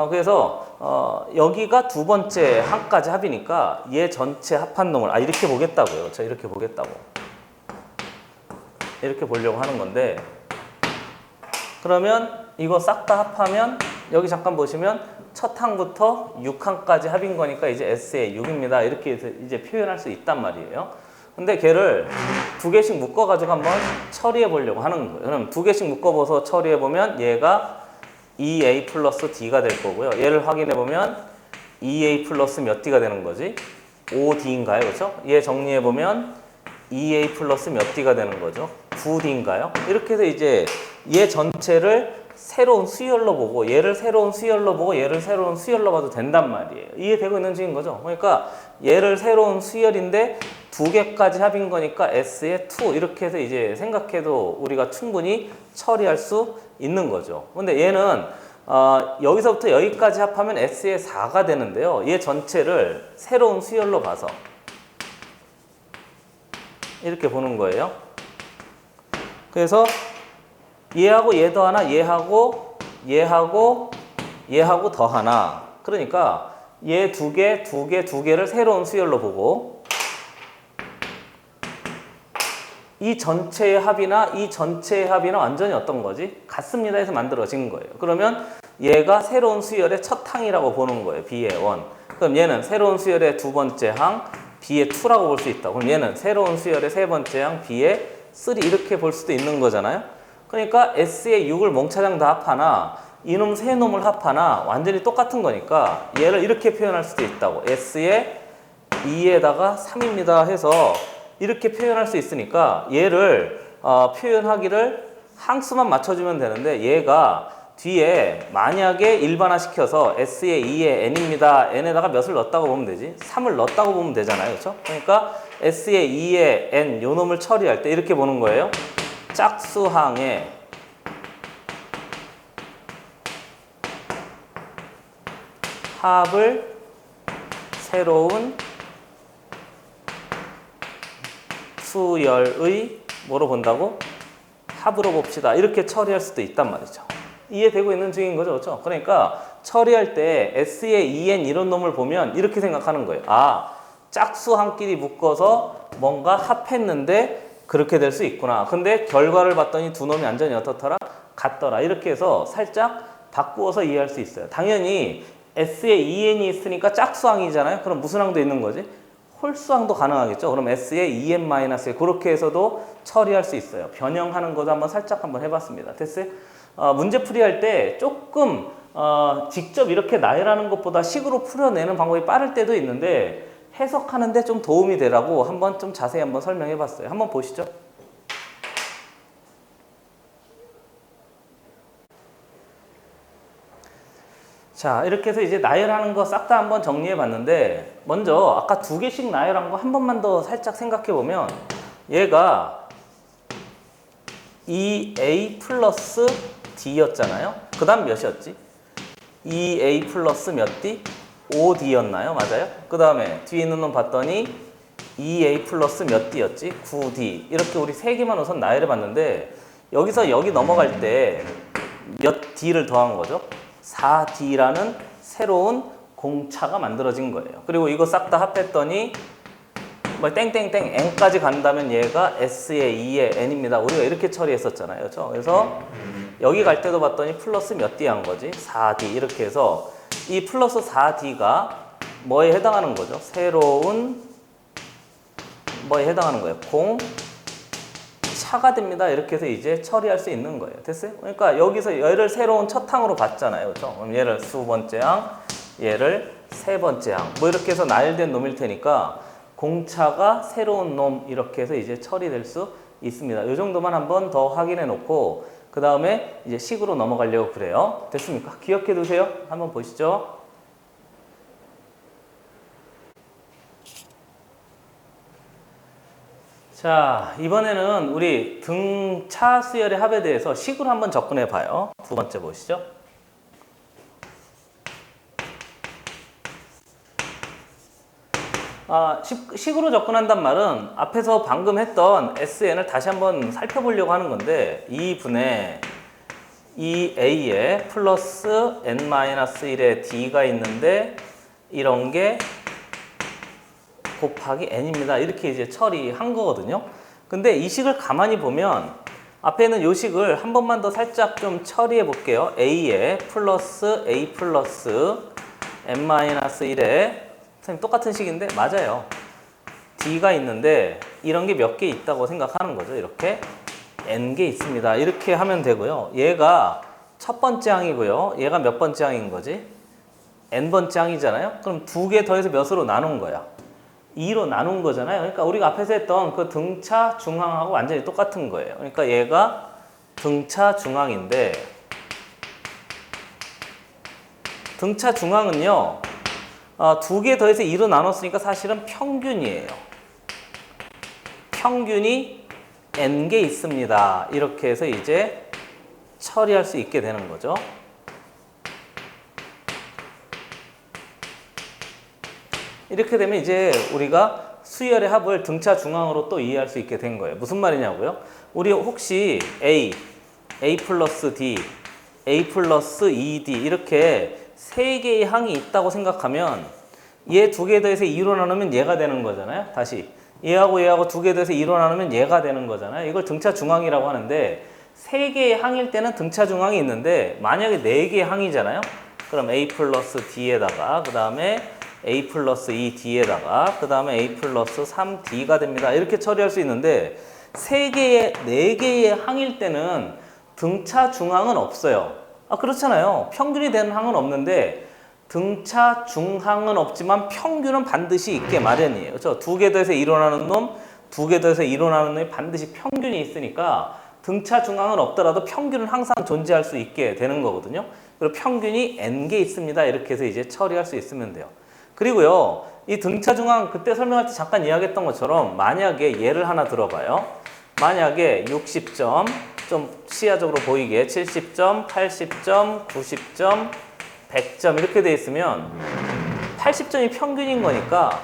그래서 여기가 두 번째 항까지 합이니까 얘 전체 합한 놈을 이렇게 보겠다고요. 저 이렇게 보겠다고. 이렇게 보려고 하는 건데 그러면 이거 싹 다 합하면 여기 잠깐 보시면 첫 항부터 6항까지 합인 거니까 이제 S의 6입니다. 이렇게 이제 표현할 수 있단 말이에요. 근데 걔를 두 개씩 묶어가지고 한번 처리해 보려고 하는 거예요. 그럼 두 개씩 묶어봐서 처리해 보면 얘가 2A 플러스 D가 될 거고요. 얘를 확인해 보면 2A 플러스 몇 D가 되는 거지? 5D인가요? 그렇죠? 얘 정리해 보면 2A 플러스 몇 D가 되는 거죠? 9D인가요? 이렇게 해서 이제 얘 전체를 새로운 수열로 보고 얘를 새로운 수열로 보고 얘를 새로운 수열로 봐도 된단 말이에요. 이해되고 있는 중인 거죠? 그러니까 얘를 새로운 수열인데 두 개까지 합인 거니까 S의 2 이렇게 해서 이제 생각해도 우리가 충분히 처리할 수 있는 거죠. 근데 얘는 여기서부터 여기까지 합하면 S의 4가 되는데요. 얘 전체를 새로운 수열로 봐서 이렇게 보는 거예요. 그래서 얘하고 얘 더하나 얘하고 더하나 그러니까 얘 두 개를 새로운 수열로 보고 이 전체의 합이나 완전히 어떤 거지? 같습니다 해서 만들어진 거예요. 그러면 얘가 새로운 수열의 첫 항이라고 보는 거예요. B의 1. 그럼 얘는 새로운 수열의 두 번째 항 B의 2라고 볼 수 있다. 그럼 얘는 새로운 수열의 세 번째 항 B의 3 이렇게 볼 수도 있는 거잖아요. 그러니까 S의 6을 몽차장 다 합하나 이놈 세 놈을 합하나 완전히 똑같은 거니까 얘를 이렇게 표현할 수도 있다고. S의 2에다가 3입니다 해서 이렇게 표현할 수 있으니까 얘를 표현하기를 항수만 맞춰주면 되는데 얘가 뒤에 만약에 일반화시켜서 S의 2의 n입니다. n에다가 몇을 넣었다고 보면 되지? 3을 넣었다고 보면 되잖아요. 그렇죠? 그러니까 S의 2의 n 요 놈을 처리할 때 이렇게 보는 거예요. 짝수항의 합을 새로운 수열의 뭐로 본다고? 합으로 봅시다. 이렇게 처리할 수도 있단 말이죠. 이해되고 있는 중인 거죠. 그렇죠? 그러니까 처리할 때 S의 2n 이런 놈을 보면 이렇게 생각하는 거예요. 짝수항끼리 묶어서 뭔가 합했는데 그렇게 될 수 있구나. 근데 결과를 봤더니 두 놈이 완전히 어떻더라? 같더라. 이렇게 해서 살짝 바꾸어서 이해할 수 있어요. 당연히 S의 2n이 있으니까 짝수항이잖아요. 그럼 무슨 항도 있는 거지? 홀수항도 가능하겠죠. 그럼 S의 2n-1 그렇게 해서도 처리할 수 있어요. 변형하는 것도 한번 살짝 한번 해봤습니다. 됐어요? 문제 풀이할 때 조금 직접 이렇게 나열하는 것보다 식으로 풀어내는 방법이 빠를 때도 있는데 해석하는데 좀 도움이 되라고 한번 좀 자세히 한번 설명해 봤어요. 한번 보시죠. 자, 이렇게 해서 이제 나열하는 거 싹 다 한번 정리해 봤는데 먼저 아까 두 개씩 나열한 거 한 번만 더 살짝 생각해 보면 얘가 2a 플러스 d였잖아요. 그 다음 몇이었지? 2a 플러스 몇 d? 5d였나요? 맞아요? 그 다음에 뒤에 있는 놈 봤더니 2a 플러스 몇 d였지? 9d. 이렇게 우리 세 개만 우선 나열해 봤는데 여기서 여기 넘어갈 때 몇 d를 더한 거죠? 4d라는 새로운 공차가 만들어진 거예요. 그리고 이거 싹 다 합했더니 뭐 땡땡땡 n까지 간다면 얘가 s의 2의 n입니다. 우리가 이렇게 처리했었잖아요. 그렇죠? 그래서 여기 갈 때도 봤더니 플러스 몇 d 한 거지? 4d. 이렇게 해서 이 플러스 4d가 뭐에 해당하는 거죠? 새로운 뭐에 해당하는 거예요? 공차가 됩니다. 이렇게 해서 이제 처리할 수 있는 거예요. 됐어요? 그러니까 여기서 얘를 새로운 첫 항으로 봤잖아요. 그렇죠? 그럼 얘를 두 번째 항, 얘를 세 번째 항. 뭐 이렇게 해서 나열된 놈일 테니까 공차가 새로운 놈 이렇게 해서 이제 처리될 수 있습니다. 이 정도만 한번 더 확인해 놓고 그 다음에 이제 식으로 넘어가려고 그래요. 됐습니까? 기억해 두세요. 한번 보시죠. 자, 이번에는 우리 등차 수열의 합에 대해서 식으로 한번 접근해 봐요. 두 번째 보시죠. 식으로 접근한단 말은 앞에서 방금 했던 SN을 다시 한번 살펴보려고 하는 건데 2분의 2A에 플러스 N-1의 D가 있는데 이런 게 곱하기 N입니다. 이렇게 이제 처리한 거거든요. 근데 이 식을 가만히 보면 앞에 있는 요 식을 한 번만 더 살짝 좀 처리해 볼게요. A에 플러스 A 플러스 N-1에 선생님 똑같은 식인데 맞아요. D가 있는데 이런 게 몇 개 있다고 생각하는 거죠. 이렇게 N개 있습니다. 이렇게 하면 되고요. 얘가 첫 번째 항이고요. 얘가 몇 번째 항인 거지? N번째 항이잖아요. 그럼 두 개 더해서 몇으로 나눈 거야? 2로 나눈 거잖아요. 그러니까 우리가 앞에서 했던 그 등차 중항하고 완전히 똑같은 거예요. 그러니까 얘가 등차 중항인데 등차 중항은요. 두 개 더해서 2로 나눴으니까 사실은 평균이에요. 평균이 n개 있습니다. 이렇게 해서 이제 처리할 수 있게 되는 거죠. 이렇게 되면 이제 우리가 수열의 합을 등차 중항으로 또 이해할 수 있게 된 거예요. 무슨 말이냐고요? 우리 혹시 A 플러스 D, A 플러스 2D 이렇게 세 개의 항이 있다고 생각하면 얘 두 개 더해서 2로 나누면 얘가 되는 거잖아요. 다시 얘하고 얘하고 두 개 더해서 2로 나누면 얘가 되는 거잖아요. 이걸 등차 중항이라고 하는데 세 개의 항일 때는 등차 중항이 있는데 만약에 네 개의 항이잖아요. 그럼 A 플러스 D에다가 그 다음에 A 플러스 2D에다가 그 다음에 A 플러스 3D가 됩니다. 이렇게 처리할 수 있는데 세 개의 네 개의 항일 때는 등차 중항은 없어요. 그렇잖아요. 평균이 되는 항은 없는데 등차 중항은 없지만 평균은 반드시 있게 마련이에요. 그렇죠? 두 개 더해서 2로 나누는 놈, 두 개 더해서 2로 나누는 놈이 반드시 평균이 있으니까 등차 중항은 없더라도 평균은 항상 존재할 수 있게 되는 거거든요. 그리고 평균이 n개 있습니다. 이렇게 해서 이제 처리할 수 있으면 돼요. 그리고요, 이 등차 중항 그때 설명할 때 잠깐 이야기했던 것처럼 만약에 예를 하나 들어봐요. 만약에 60점, 좀 시야적으로 보이게 70점, 80점, 90점, 100점 이렇게 돼 있으면 80점이 평균인 거니까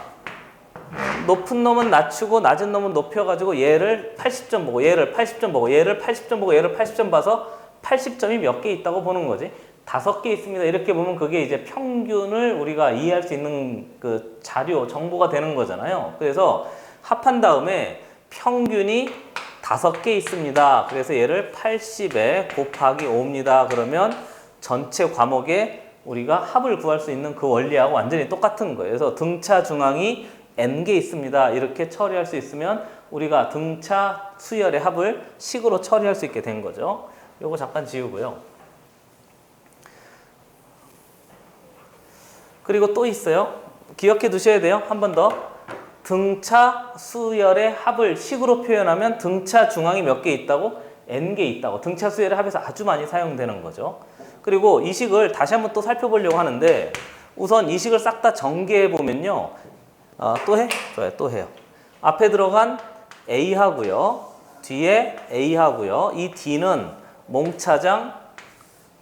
높은 놈은 낮추고 낮은 놈은 높여가지고 얘를 80점 보고 얘를 80점 보고 얘를 80점 보고 얘를 80점 봐서 80점이 몇 개 있다고 보는 거지. 5개 있습니다. 이렇게 보면 그게 이제 평균을 우리가 이해할 수 있는 그 자료, 정보가 되는 거잖아요. 그래서 합한 다음에 평균이 5개 있습니다. 그래서 얘를 80에 곱하기 5입니다. 그러면 전체 과목에 우리가 합을 구할 수 있는 그 원리하고 완전히 똑같은 거예요. 그래서 등차 중항이 n개 있습니다. 이렇게 처리할 수 있으면 우리가 등차 수열의 합을 식으로 처리할 수 있게 된 거죠. 요거 잠깐 지우고요. 그리고 또 있어요. 기억해 두셔야 돼요. 한 번 더. 등차 수열의 합을 식으로 표현하면 등차 중앙이 몇 개 있다고? N개 있다고. 등차 수열의 합에서 아주 많이 사용되는 거죠. 그리고 이 식을 다시 한번 또 살펴보려고 하는데 우선 이 식을 싹 다 전개해 보면요. 또 해? 좋아요. 또 해요. 앞에 들어간 A하고요. 뒤에 A하고요. 이 D는 몽차장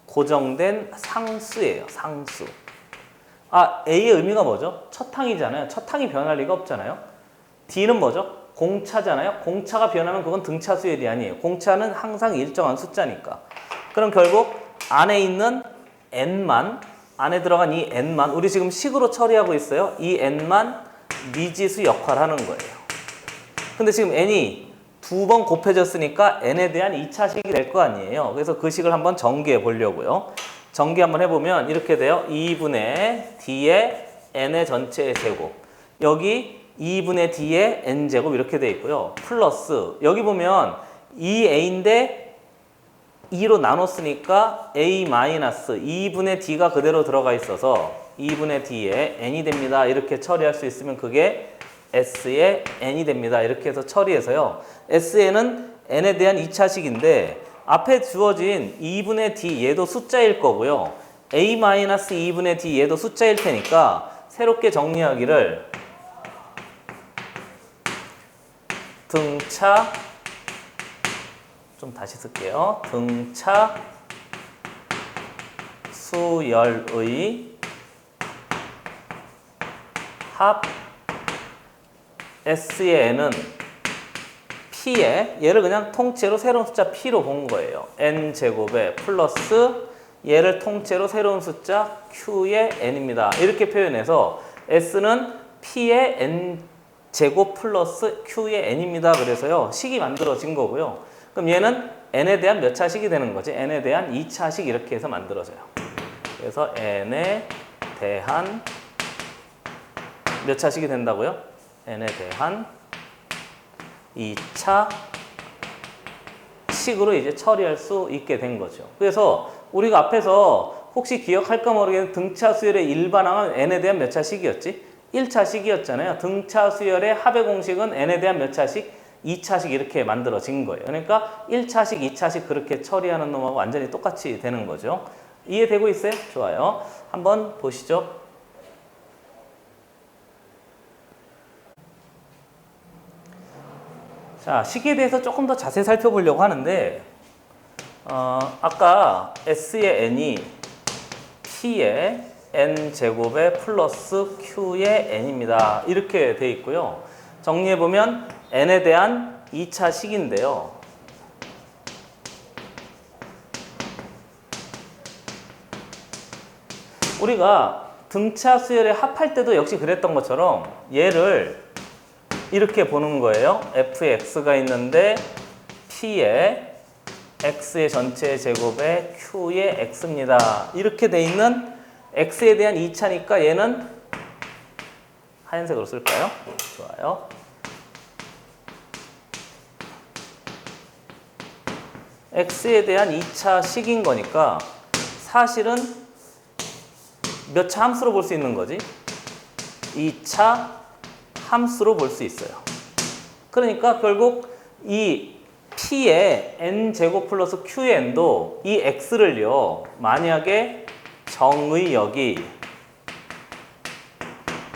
고정된 상수예요. 상수. A의 의미가 뭐죠? 첫 항이잖아요. 첫 항이 변할 리가 없잖아요. D는 뭐죠? 공차잖아요. 공차가 변하면 그건 등차 수열이 아니에요. 공차는 항상 일정한 숫자니까. 그럼 결국 안에 있는 N만, 안에 들어간 이 N만, 우리 지금 식으로 처리하고 있어요. 이 N만 미지수 역할하는 거예요. 근데 지금 N이 두 번 곱해졌으니까 N에 대한 2차식이 될 거 아니에요. 그래서 그 식을 한번 전개해 보려고요. 전개 한번 해보면 이렇게 돼요. 2분의 D의 N의 전체의 제곱. 여기 2분의 D의 N제곱 이렇게 돼 있고요. 플러스 여기 보면 2A인데 2로 나눴으니까 A 마이너스 2분의 D가 그대로 들어가 있어서 2분의 D의 N이 됩니다. 이렇게 처리할 수 있으면 그게 S의 N이 됩니다. 이렇게 해서 처리해서요. SN은 N에 대한 2차식인데 앞에 주어진 2분의 D 얘도 숫자일 거고요. A-2분의 D 얘도 숫자일 테니까 새롭게 정리하기를 등차 좀 다시 쓸게요. 등차 수열의 합 S의 N은 P에 얘를 그냥 통째로 새로운 숫자 P로 본 거예요. N제곱에 플러스 얘를 통째로 새로운 숫자 Q의 N입니다. 이렇게 표현해서 S는 P의 N제곱 플러스 Q의 N입니다. 그래서요. 식이 만들어진 거고요. 그럼 얘는 N에 대한 몇 차식이 되는 거지? N에 대한 2차식 이렇게 해서 만들어져요. 그래서 N에 대한 몇 차식이 된다고요? N에 대한 2차 식으로 이제 처리할 수 있게 된 거죠. 그래서 우리가 앞에서 혹시 기억할까 모르겠는데 등차 수열의 일반항은 N에 대한 몇 차식이었지? 1차식이었잖아요. 등차 수열의 합의 공식은 N에 대한 몇 차식? 2차식 이렇게 만들어진 거예요. 그러니까 1차식, 2차식 그렇게 처리하는 놈하고 완전히 똑같이 되는 거죠. 이해되고 있어요? 좋아요. 한번 보시죠. 자, 식에 대해서 조금 더 자세히 살펴보려고 하는데 아까 S의 N이 P의 N제곱에 플러스 Q의 N입니다. 이렇게 돼 있고요. 정리해보면 N에 대한 2차 식인데요. 우리가 등차 수열의 합할 때도 역시 그랬던 것처럼 얘를 이렇게 보는 거예요. F의 X가 있는데 P의 X의 전체 제곱에 Q의 X입니다. 이렇게 돼 있는 X에 대한 2차니까 얘는 하얀색으로 쓸까요? 좋아요. X에 대한 2차 식인 거니까 사실은 몇 차 함수로 볼 수 있는 거지? 2차 함수로 볼 수 있어요. 그러니까 결국 이 P의 N제곱 플러스 Q의 N도 이 X를요, 만약에 정의역이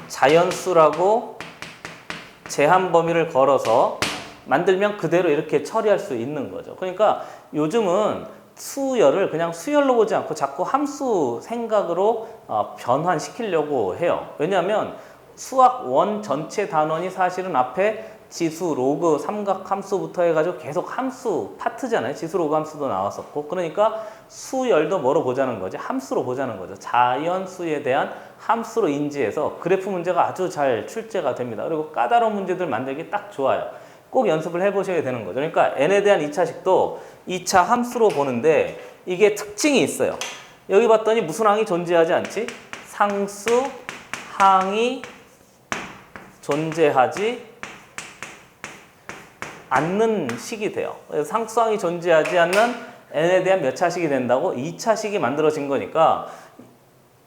자연수라고 제한 범위를 걸어서 만들면 그대로 이렇게 처리할 수 있는 거죠. 그러니까 요즘은 수열을 그냥 수열로 보지 않고 자꾸 함수 생각으로 변환시키려고 해요. 왜냐하면 수학 원 전체 단원이 사실은 앞에 지수, 로그, 삼각 함수부터 해가지고 계속 함수 파트잖아요. 지수, 로그 함수도 나왔었고. 그러니까 수열도 뭐로 보자는 거지? 함수로 보자는 거죠. 자연수에 대한 함수로 인지해서 그래프 문제가 아주 잘 출제가 됩니다. 그리고 까다로운 문제들 만들기 딱 좋아요. 꼭 연습을 해보셔야 되는 거죠. 그러니까 n에 대한 2차식도 2차 함수로 보는데 이게 특징이 있어요. 여기 봤더니 무슨 항이 존재하지 않지? 상수 항이 존재하지 않는 식이 돼요. 그래서 상수항이 존재하지 않는 n에 대한 몇 차식이 된다고? 2차식이 만들어진 거니까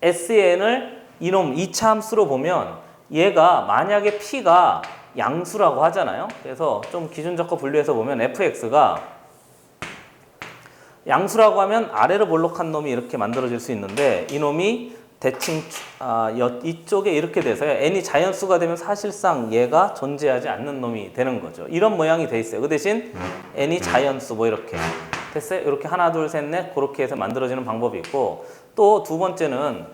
SN을 이놈 2차 함수로 보면 얘가 만약에 P가 양수라고 하잖아요. 그래서 좀 기준적 거 분류해서 보면 fx가 양수라고 하면 아래로 볼록한 놈이 이렇게 만들어질 수 있는데 이놈이 대칭 이쪽에 이렇게 돼서요. n이 자연수가 되면 사실상 얘가 존재하지 않는 놈이 되는 거죠. 이런 모양이 돼 있어요. 그 대신 n이 자연수 뭐 이렇게 됐어요. 이렇게 하나 둘 셋 넷 그렇게 해서 만들어지는 방법이 있고 또 두 번째는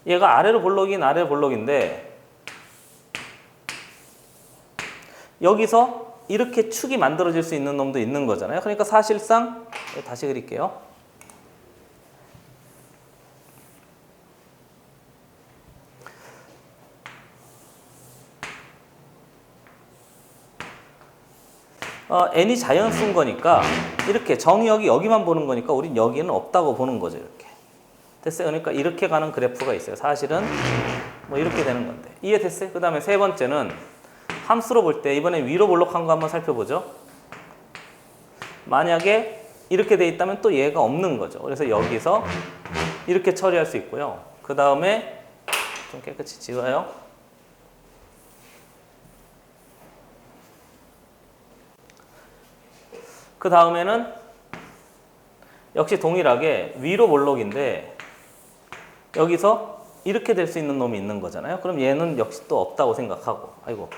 얘가 아래로 볼록인 아래로 볼록인데 여기서 이렇게 축이 만들어질 수 있는 놈도 있는 거잖아요. 그러니까 사실상 다시 그릴게요. n이 자연수인 거니까 이렇게 정의역이 여기만 보는 거니까 우린 여기는 없다고 보는 거죠. 이렇게 됐어요. 그러니까 이렇게 가는 그래프가 있어요. 사실은 뭐 이렇게 되는 건데 이해됐어요? 그 다음에 세 번째는 함수로 볼 때 이번에 위로 볼록한 거 한번 살펴보죠. 만약에 이렇게 돼 있다면 또 얘가 없는 거죠. 그래서 여기서 이렇게 처리할 수 있고요. 그 다음에 좀 깨끗이 지워요. 그 다음에는 역시 동일하게 위로 볼록인데 여기서 이렇게 될 수 있는 놈이 있는 거잖아요. 그럼 얘는 역시 또 없다고 생각하고 아이고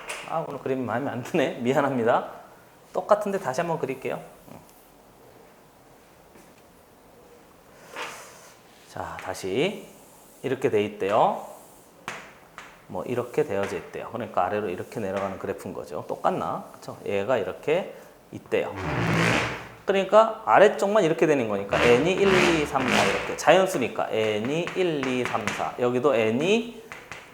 오늘 그림이 마음에 안 드네. 미안합니다. 똑같은데 다시 한번 그릴게요. 자, 다시 이렇게 돼 있대요. 뭐 이렇게 되어져 있대요. 그러니까 아래로 이렇게 내려가는 그래프인 거죠. 똑같나? 그렇죠? 얘가 이렇게 있대요. 그러니까 아래쪽만 이렇게 되는 거니까 n이 1, 2, 3, 4 이렇게 자연수니까 n이 1, 2, 3, 4 여기도 n이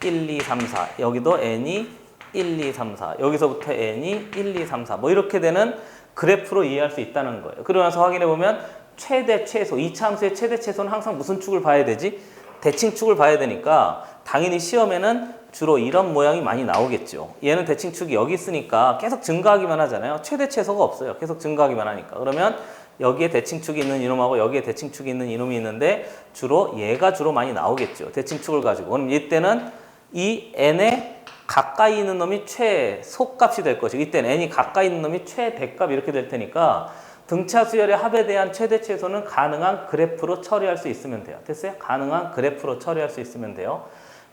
1, 2, 3, 4 여기도 n이 1, 2, 3, 4 여기서부터 n이 1, 2, 3, 4 뭐 이렇게 되는 그래프로 이해할 수 있다는 거예요. 그러고 나서 확인해 보면 최대 최소 2차 함수의 최대 최소는 항상 무슨 축을 봐야 되지? 대칭축을 봐야 되니까 당연히 시험에는 주로 이런 모양이 많이 나오겠죠. 얘는 대칭축이 여기 있으니까 계속 증가하기만 하잖아요. 최대 최소가 없어요. 계속 증가하기만 하니까. 그러면 여기에 대칭축이 있는 이놈하고 여기에 대칭축이 있는 이놈이 있는데 주로 얘가 주로 많이 나오겠죠. 대칭축을 가지고. 그럼 이때는 이 n에 가까이 있는 놈이 최소값이 될 것이고 이때는 n이 가까이 있는 놈이 최대값 이렇게 될 테니까 등차 수열의 합에 대한 최대 최소는 가능한 그래프로 처리할 수 있으면 돼요. 됐어요? 가능한 그래프로 처리할 수 있으면 돼요.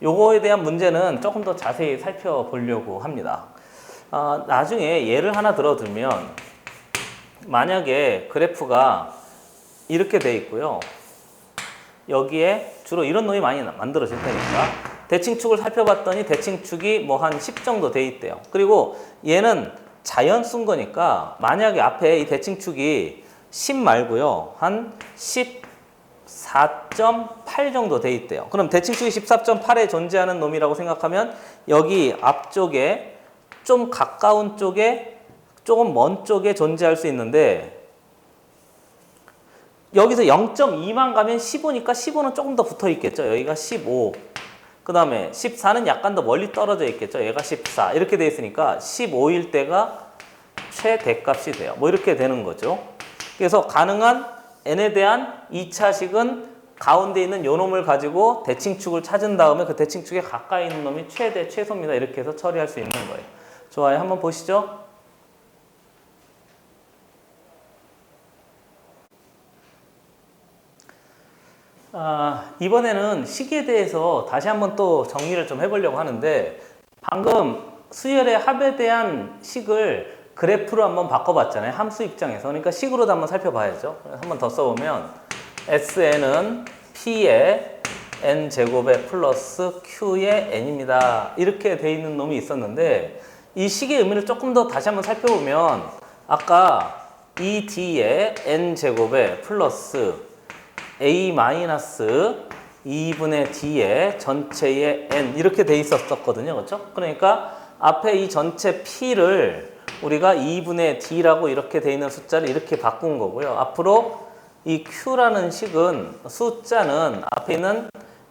요거에 대한 문제는 조금 더 자세히 살펴보려고 합니다. 나중에 예를 하나 들어두면 만약에 그래프가 이렇게 돼 있고요. 여기에 주로 이런 놈이 많이 만들어질 테니까 대칭축을 살펴봤더니 대칭축이 뭐 한 10 정도 돼 있대요. 그리고 얘는 자연수인 거니까 만약에 앞에 이 대칭축이 10 말고요. 한 14.8 정도 돼 있대요. 그럼 대칭축이 14.8에 존재하는 놈이라고 생각하면 여기 앞쪽에 좀 가까운 쪽에 조금 먼 쪽에 존재할 수 있는데 여기서 0.2만 가면 15니까 15는 조금 더 붙어 있겠죠. 여기가 15. 그 다음에 14는 약간 더 멀리 떨어져 있겠죠. 얘가 14. 이렇게 돼 있으니까 15일 때가 최대값이 돼요. 뭐 이렇게 되는 거죠. 그래서 가능한 n에 대한 2차식은 가운데 있는 요 놈을 가지고 대칭축을 찾은 다음에 그 대칭축에 가까이 있는 놈이 최대, 최소입니다. 이렇게 해서 처리할 수 있는 거예요. 좋아요. 한번 보시죠. 이번에는 식에 대해서 다시 한번 또 정리를 좀 해보려고 하는데 방금 수열의 합에 대한 식을 그래프로 한번 바꿔봤잖아요. 함수 입장에서. 그러니까 식으로도 한번 살펴봐야죠. 한번 더 써보면 SN은 P의 N제곱에 플러스 Q의 N입니다. 이렇게 돼 있는 놈이 있었는데 이 식의 의미를 조금 더 다시 한번 살펴보면 아까 이 D의 N제곱에 플러스 A 마이너스 2분의 D의 전체의 N 이렇게 돼 있었거든요. 그렇죠? 그러니까 앞에 이 전체 P를 우리가 2분의 D라고 이렇게 돼 있는 숫자를 이렇게 바꾼 거고요. 앞으로 이 Q라는 식은 숫자는 앞에 있는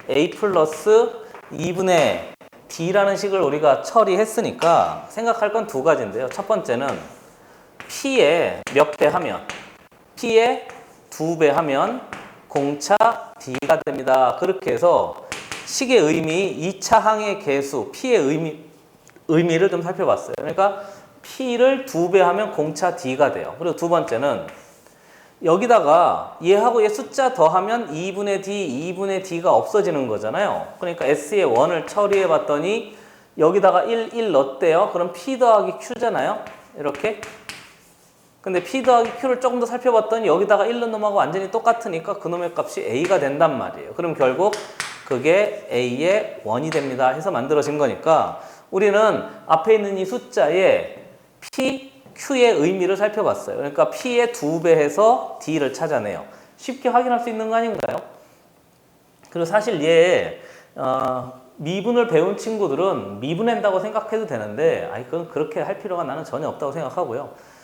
A 플러스 2분의 D라는 식을 우리가 처리했으니까 생각할 건 두 가지인데요. 첫 번째는 P에 몇 배 하면 P의 2배 하면 공차 D가 됩니다. 그렇게 해서 식의 의미, 2차 항의 개수, P의 의미를 좀 살펴봤어요. 그러니까 P를 2배 하면 공차 D가 돼요. 그리고 두 번째는 여기다가 얘하고 얘 숫자 더하면 2분의 D, 2분의 D가 없어지는 거잖아요. 그러니까 S의 1을 처리해 봤더니 여기다가 1 넣었대요. 그럼 P 더하기 Q잖아요. 이렇게. 근데 P 더하기 Q를 조금 더 살펴봤더니 여기다가 1 넣는 놈하고 완전히 똑같으니까 그놈의 값이 A가 된단 말이에요. 그럼 결국 그게 A의 1이 됩니다. 해서 만들어진 거니까 우리는 앞에 있는 이 숫자에 P, Q의 의미를 살펴봤어요. 그러니까 P의 2배 해서 D를 찾아내요. 쉽게 확인할 수 있는 거 아닌가요? 그리고 사실 얘 미분을 배운 친구들은 미분한다고 생각해도 되는데 그건 그렇게 할 필요가 나는 전혀 없다고 생각하고요.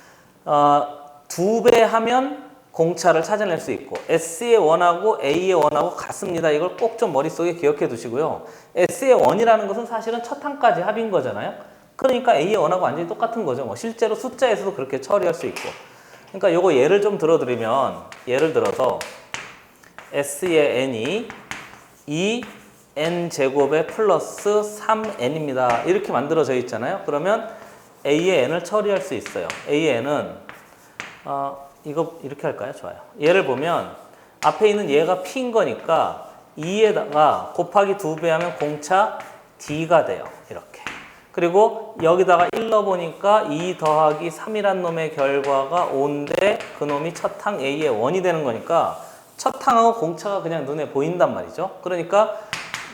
2배 하면 공차를 찾아낼 수 있고 S의 1하고 A의 1하고 같습니다. 이걸 꼭 좀 머릿속에 기억해 두시고요. S의 1이라는 것은 사실은 첫 항까지 합인 거잖아요. 그러니까 A의 1하고 완전히 똑같은 거죠. 실제로 숫자에서도 그렇게 처리할 수 있고. 그러니까 요거 예를 좀 들어드리면 예를 들어서 S의 n이 2n제곱에 플러스 3n입니다. 이렇게 만들어져 있잖아요. 그러면 A의 n을 처리할 수 있어요. A의 n은 이거 이렇게 할까요? 좋아요. 얘를 보면 앞에 있는 얘가 P인 거니까 2에다가 곱하기 2배 하면 공차 D가 돼요. 이렇게. 그리고 여기다가 1 넣어보니까 2 더하기 3이란 놈의 결과가 5인데 그놈이 첫 항 A의 1이 되는 거니까 첫 항하고 공차가 그냥 눈에 보인단 말이죠. 그러니까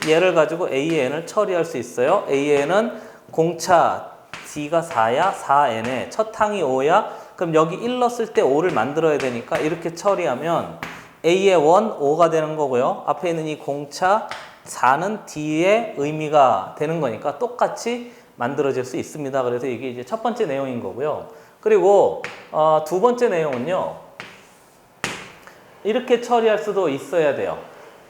얘를 가지고 A의 n을 처리할 수 있어요. A의 n은 공차 D가 4야 4n에 첫 항이 5야 그럼 여기 1 넣었을 때 5를 만들어야 되니까 이렇게 처리하면 A의 1, 5가 되는 거고요. 앞에 있는 이 공차 4는 D의 의미가 되는 거니까 똑같이 만들어질 수 있습니다. 그래서 이게 이제 첫 번째 내용인 거고요. 그리고 두 번째 내용은요. 이렇게 처리할 수도 있어야 돼요.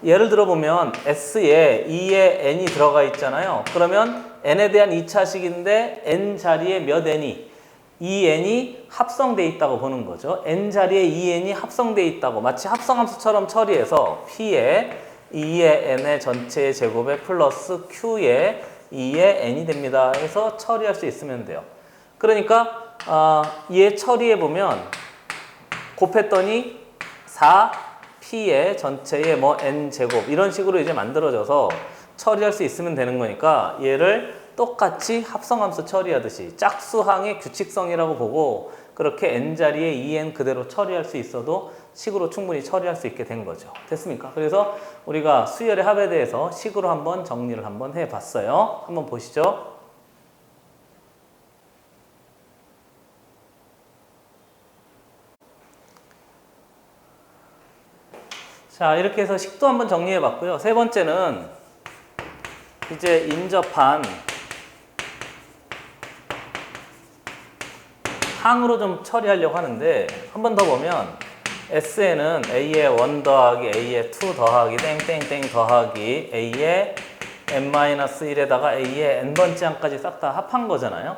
예를 들어 보면 S에 2에 n이 들어가 있잖아요. 그러면 n에 대한 2차식인데 n 자리에 몇 n이? 2n이 합성돼 있다고 보는 거죠. n 자리에 2n이 합성돼 있다고 마치 합성함수처럼 처리해서 P에 2의 n의 전체의 제곱에 플러스 Q의 2의 n이 됩니다. 해서 처리할 수 있으면 돼요. 그러니까 얘 처리해보면 곱했더니 4P의 전체의 n제곱 이런 식으로 이제 만들어져서 처리할 수 있으면 되는 거니까 얘를 똑같이 합성함수 처리하듯이 짝수항의 규칙성이라고 보고 그렇게 n자리에 2n 그대로 처리할 수 있어도 식으로 충분히 처리할 수 있게 된 거죠. 됐습니까? 그래서 우리가 수열의 합에 대해서 식으로 한번 정리를 한번 해봤어요. 한번 보시죠. 자, 이렇게 해서 식도 한번 정리해봤고요. 세 번째는 이제 인접한 항으로 좀 처리하려고 하는데 한 번 더 보면 S에는 A의 1 더하기 A의 2 더하기 땡땡땡 더하기 A의 n-1에다가 A의 n번째 항까지 싹 다 합한 거잖아요.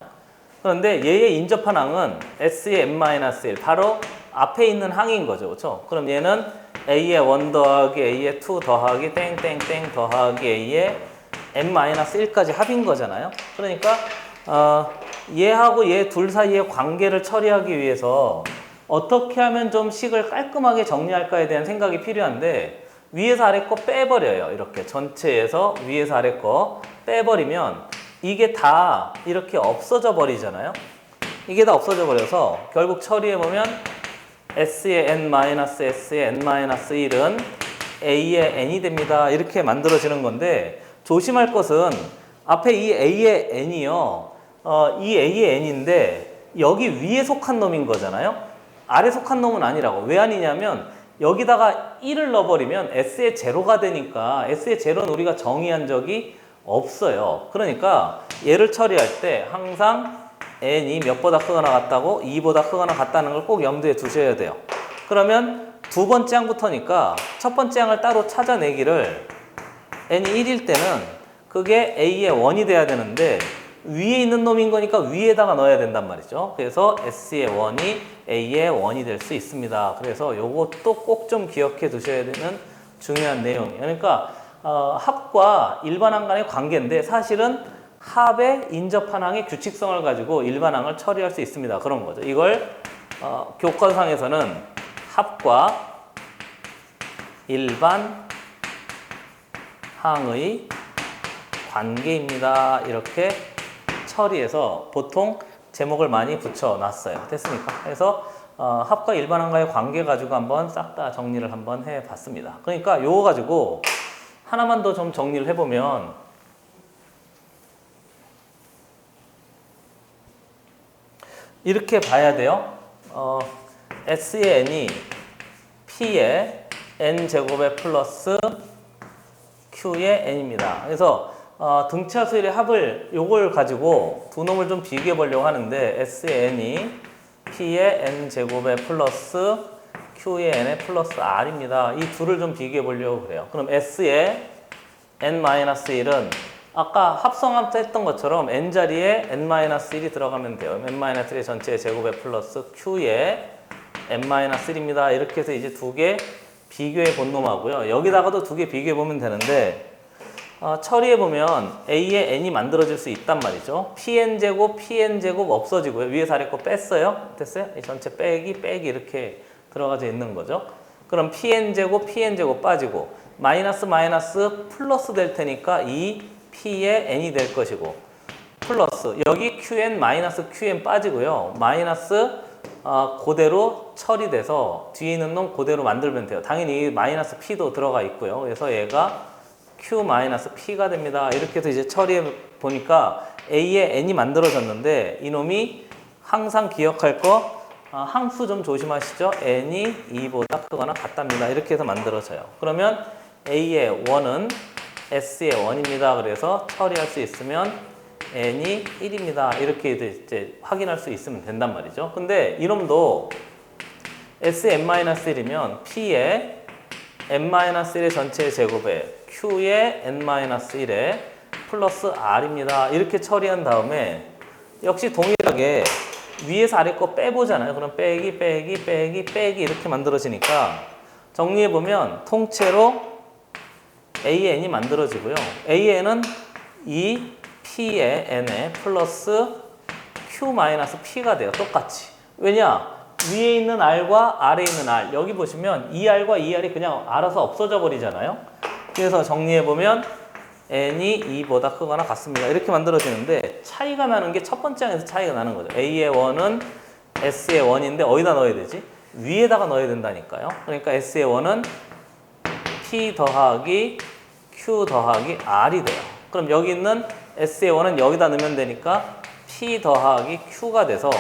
그런데 얘의 인접한 항은 S의 n-1 바로 앞에 있는 항인 거죠. 그렇죠? 그럼 얘는 A의 1 더하기 A의 2 더하기 땡땡땡 더하기 A의 n-1까지 합인 거잖아요. 그러니까 얘하고 얘 둘 사이의 관계를 처리하기 위해서 어떻게 하면 좀 식을 깔끔하게 정리할까에 대한 생각이 필요한데 위에서 아래 거 빼버려요. 이렇게 전체에서 위에서 아래 거 빼버리면 이게 다 이렇게 없어져 버리잖아요. 이게 다 없어져 버려서 결국 처리해보면 S의 n-S의 n-1은 A의 n이 됩니다. 이렇게 만들어지는 건데 조심할 것은 앞에 이 A의 n이요. 이 A의 n인데 여기 위에 속한 놈인 거잖아요. 아래 속한 놈은 아니라고. 왜 아니냐면 여기다가 1을 넣어버리면 S의 제로가 되니까 S의 제로는 우리가 정의한 적이 없어요. 그러니까 얘를 처리할 때 항상 n이 몇보다 크거나 같다고 2보다 크거나 같다는 걸 꼭 염두에 두셔야 돼요. 그러면 두 번째 항부터니까 첫 번째 항을 따로 찾아내기를 n이 1일 때는 그게 a의 1이 돼야 되는데 위에 있는 놈인 거니까 위에다가 넣어야 된단 말이죠. 그래서 S의 원이 A의 원이 될 수 있습니다. 그래서 요것도 꼭 좀 기억해 두셔야 되는 중요한 내용이에요. 그러니까 합과 일반항 간의 관계인데 사실은 합의 인접한항의 규칙성을 가지고 일반항을 처리할 수 있습니다. 그런 거죠. 이걸 교과서상에서는 합과 일반항의 관계입니다. 이렇게 처리해서 보통 제목을 많이 붙여놨어요. 됐습니까? 그래서 합과 일반항과의 관계 가지고 한번 싹 다 정리를 한번 해봤습니다. 그러니까 요거 가지고 하나만 더 좀 정리를 해보면 이렇게 봐야 돼요. S의 n이 P의 n제곱에 플러스 Q의 n입니다. 그래서 등차 수열의 합을 요걸 가지고 두 놈을 좀 비교해 보려고 하는데 S의 n이 P의 n제곱에 플러스 Q의 n에 플러스 R입니다. 이 둘을 좀 비교해 보려고 그래요. 그럼 S의 n-1은 아까 합성함 때 했던 것처럼 n자리에 n-1이 들어가면 돼요. n-1의 전체 제곱에 플러스 Q의 n-1입니다. 이렇게 해서 이제 두 개 비교해 본 놈하고요. 여기다가도 두 개 비교해 보면 되는데 처리해 보면 A의 n이 만들어질 수 있단 말이죠. PN제곱, PN제곱 없어지고요. 위에서 아래 거 뺐어요. 됐어요? 이 전체 빼기 이렇게 들어가져 있는 거죠. 그럼 PN제곱, PN제곱 빠지고 마이너스 플러스 될 테니까 이 P의 n이 될 것이고 플러스 여기 QN 마이너스 QN 빠지고요. 마이너스 그대로 처리돼서 뒤에 있는 놈 그대로 만들면 돼요. 당연히 마이너스 P도 들어가 있고요. 그래서 얘가 Q-P가 됩니다. 이렇게 해서 이제 처리해 보니까 A의 n이 만들어졌는데 이놈이 항상 기억할 거 항수 좀 조심하시죠. n이 2보다 크거나 같답니다. 이렇게 해서 만들어져요. 그러면 A의 원은 S의 원입니다. 그래서 처리할 수 있으면 n이 1입니다. 이렇게 이제 확인할 수 있으면 된단 말이죠. 근데 이놈도 S의 n-1이면 P의 n-1의 전체 제곱에 Q의 n-1에 플러스 R입니다. 이렇게 처리한 다음에 역시 동일하게 위에서 아래 거 빼보잖아요. 그럼 빼기 이렇게 만들어지니까 정리해보면 통째로 A의 n이 만들어지고요. A의 n은 이 P의 n에 플러스 Q-P가 돼요. 똑같이. 왜냐? 위에 있는 R과 아래에 있는 R. 여기 보시면 이 R과 이 R이 그냥 알아서 없어져 버리잖아요. 그래서 정리해보면 n이 2보다 크거나 같습니다. 이렇게 만들어지는데 차이가 나는 게 첫 번째 항에서 차이가 나는 거죠. A의 원은 S의 원인데 어디다 넣어야 되지? 위에다가 넣어야 된다니까요. 그러니까 S의 원은 P 더하기 Q 더하기 R이 돼요. 그럼 여기 있는 S의 원은 여기다 넣으면 되니까 P 더하기 Q가 돼서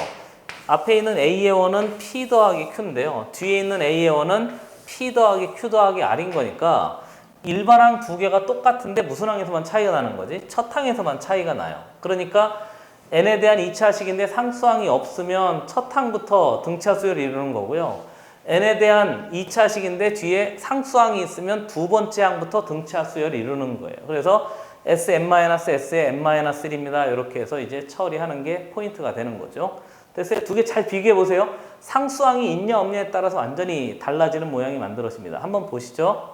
앞에 있는 A의 원은 P 더하기 Q인데요. 뒤에 있는 A의 원은 P 더하기 Q 더하기 R인 거니까 일반항 두 개가 똑같은데 무슨 항에서만 차이가 나는 거지? 첫 항에서만 차이가 나요. 그러니까 n에 대한 2차식인데 상수항이 없으면 첫 항부터 등차 수열을 이루는 거고요. n에 대한 2차식인데 뒤에 상수항이 있으면 두 번째 항부터 등차 수열을 이루는 거예요. 그래서 Sn-S의 n-1입니다. 이렇게 해서 이제 처리하는 게 포인트가 되는 거죠. 됐어요? 두 개 잘 비교해 보세요. 상수항이 있냐 없냐에 따라서 완전히 달라지는 모양이 만들어집니다. 한번 보시죠.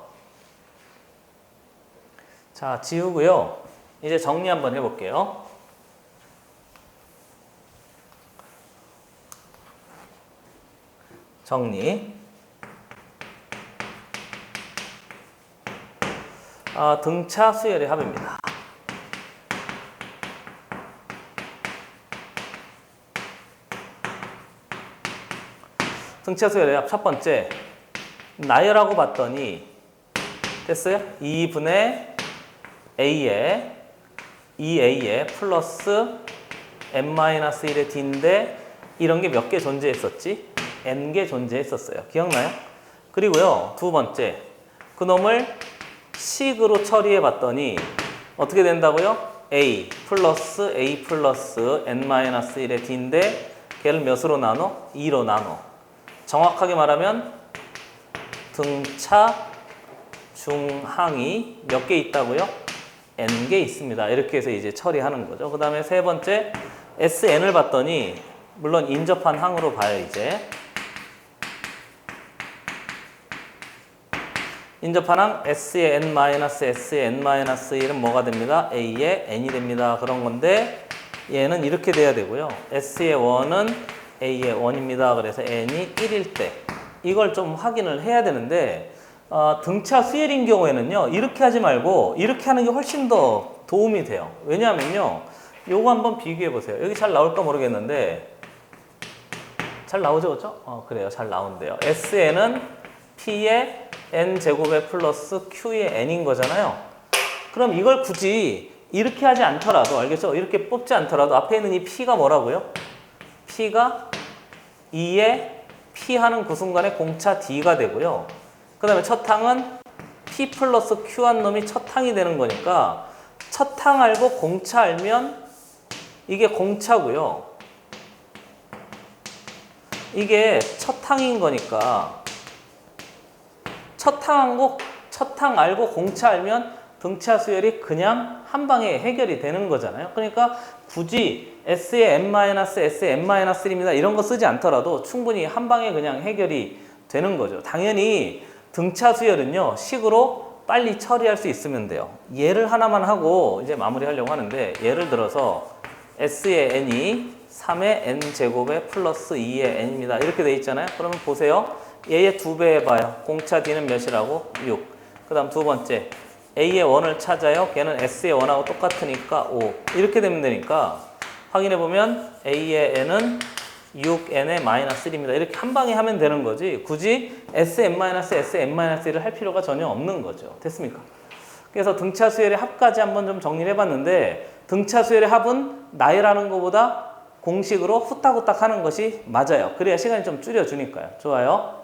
자, 지우고요. 이제 정리 한번 해볼게요. 정리. 등차 수열의 합입니다. 등차 수열의 합 첫 번째. 나열하고 봤더니 됐어요? 2분의 A에 2A에 플러스 n-1의 D인데 이런 게 몇 개 존재했었지? N개 존재했었어요. 기억나요? 그리고요, 두 번째. 그놈을 식으로 처리해 봤더니 어떻게 된다고요? A 플러스 n-1의 D인데 걔를 몇으로 나눠? 2로 나눠. 정확하게 말하면 등차 중항이 몇 개 있다고요? n개 있습니다. 이렇게 해서 이제 처리하는 거죠. 그 다음에 세 번째 SN을 봤더니 물론 인접한 항으로 봐요. 이제 인접한 항 S의 n-S의 n-1은 뭐가 됩니다? A의 n이 됩니다. 그런 건데 얘는 이렇게 돼야 되고요. S의 1은 A의 1입니다. 그래서 n이 1일 때 이걸 좀 확인을 해야 되는데 등차 수열인 경우에는요. 이렇게 하지 말고 이렇게 하는 게 훨씬 더 도움이 돼요. 왜냐하면요. 요거 한번 비교해 보세요. 여기 잘 나올까 모르겠는데 잘 나오죠? 그렇죠? 그래요. 잘 나온대요. SN은 P의 n제곱에 플러스 Q의 n인 거잖아요. 그럼 이걸 굳이 이렇게 하지 않더라도 알겠죠? 이렇게 뽑지 않더라도 앞에 있는 이 P가 뭐라고요? P가 2의 P 하는 그 순간에 공차 D가 되고요. 그 다음에 첫 항은 P 플러스 Q 한 놈이 첫 항이 되는 거니까 첫 항 알고 공차 알면 이게 공차고요. 이게 첫 항인 거니까 첫 항 알고 공차 알면 등차 수열이 그냥 한 방에 해결이 되는 거잖아요. 그러니까 굳이 S의 n-, S의 n-1입니다. 이런 거 쓰지 않더라도 충분히 한 방에 그냥 해결이 되는 거죠. 당연히 등차 수열은요. 식으로 빨리 처리할 수 있으면 돼요. 예를 하나만 하고 이제 마무리하려고 하는데 예를 들어서 S의 n이 3의 n제곱에 플러스 2의 n입니다. 이렇게 돼 있잖아요. 그러면 보세요. 얘의 2배 해봐요. 공차 D는 몇이라고? 6. 그 다음 두 번째 A의 1을 찾아요. 걔는 S의 1하고 똑같으니까 5. 이렇게 되면 되니까 확인해보면 A의 n은 6n의 마이너스 1입니다. 이렇게 한 방에 하면 되는 거지 굳이 S의 n-S의 할 필요가 전혀 없는 거죠. 됐습니까? 그래서 등차 수열의 합까지 한번 좀 정리를 해봤는데 등차 수열의 합은 나열하는 것보다 공식으로 후딱후딱 하는 것이 맞아요. 그래야 시간이 좀 줄여주니까요. 좋아요.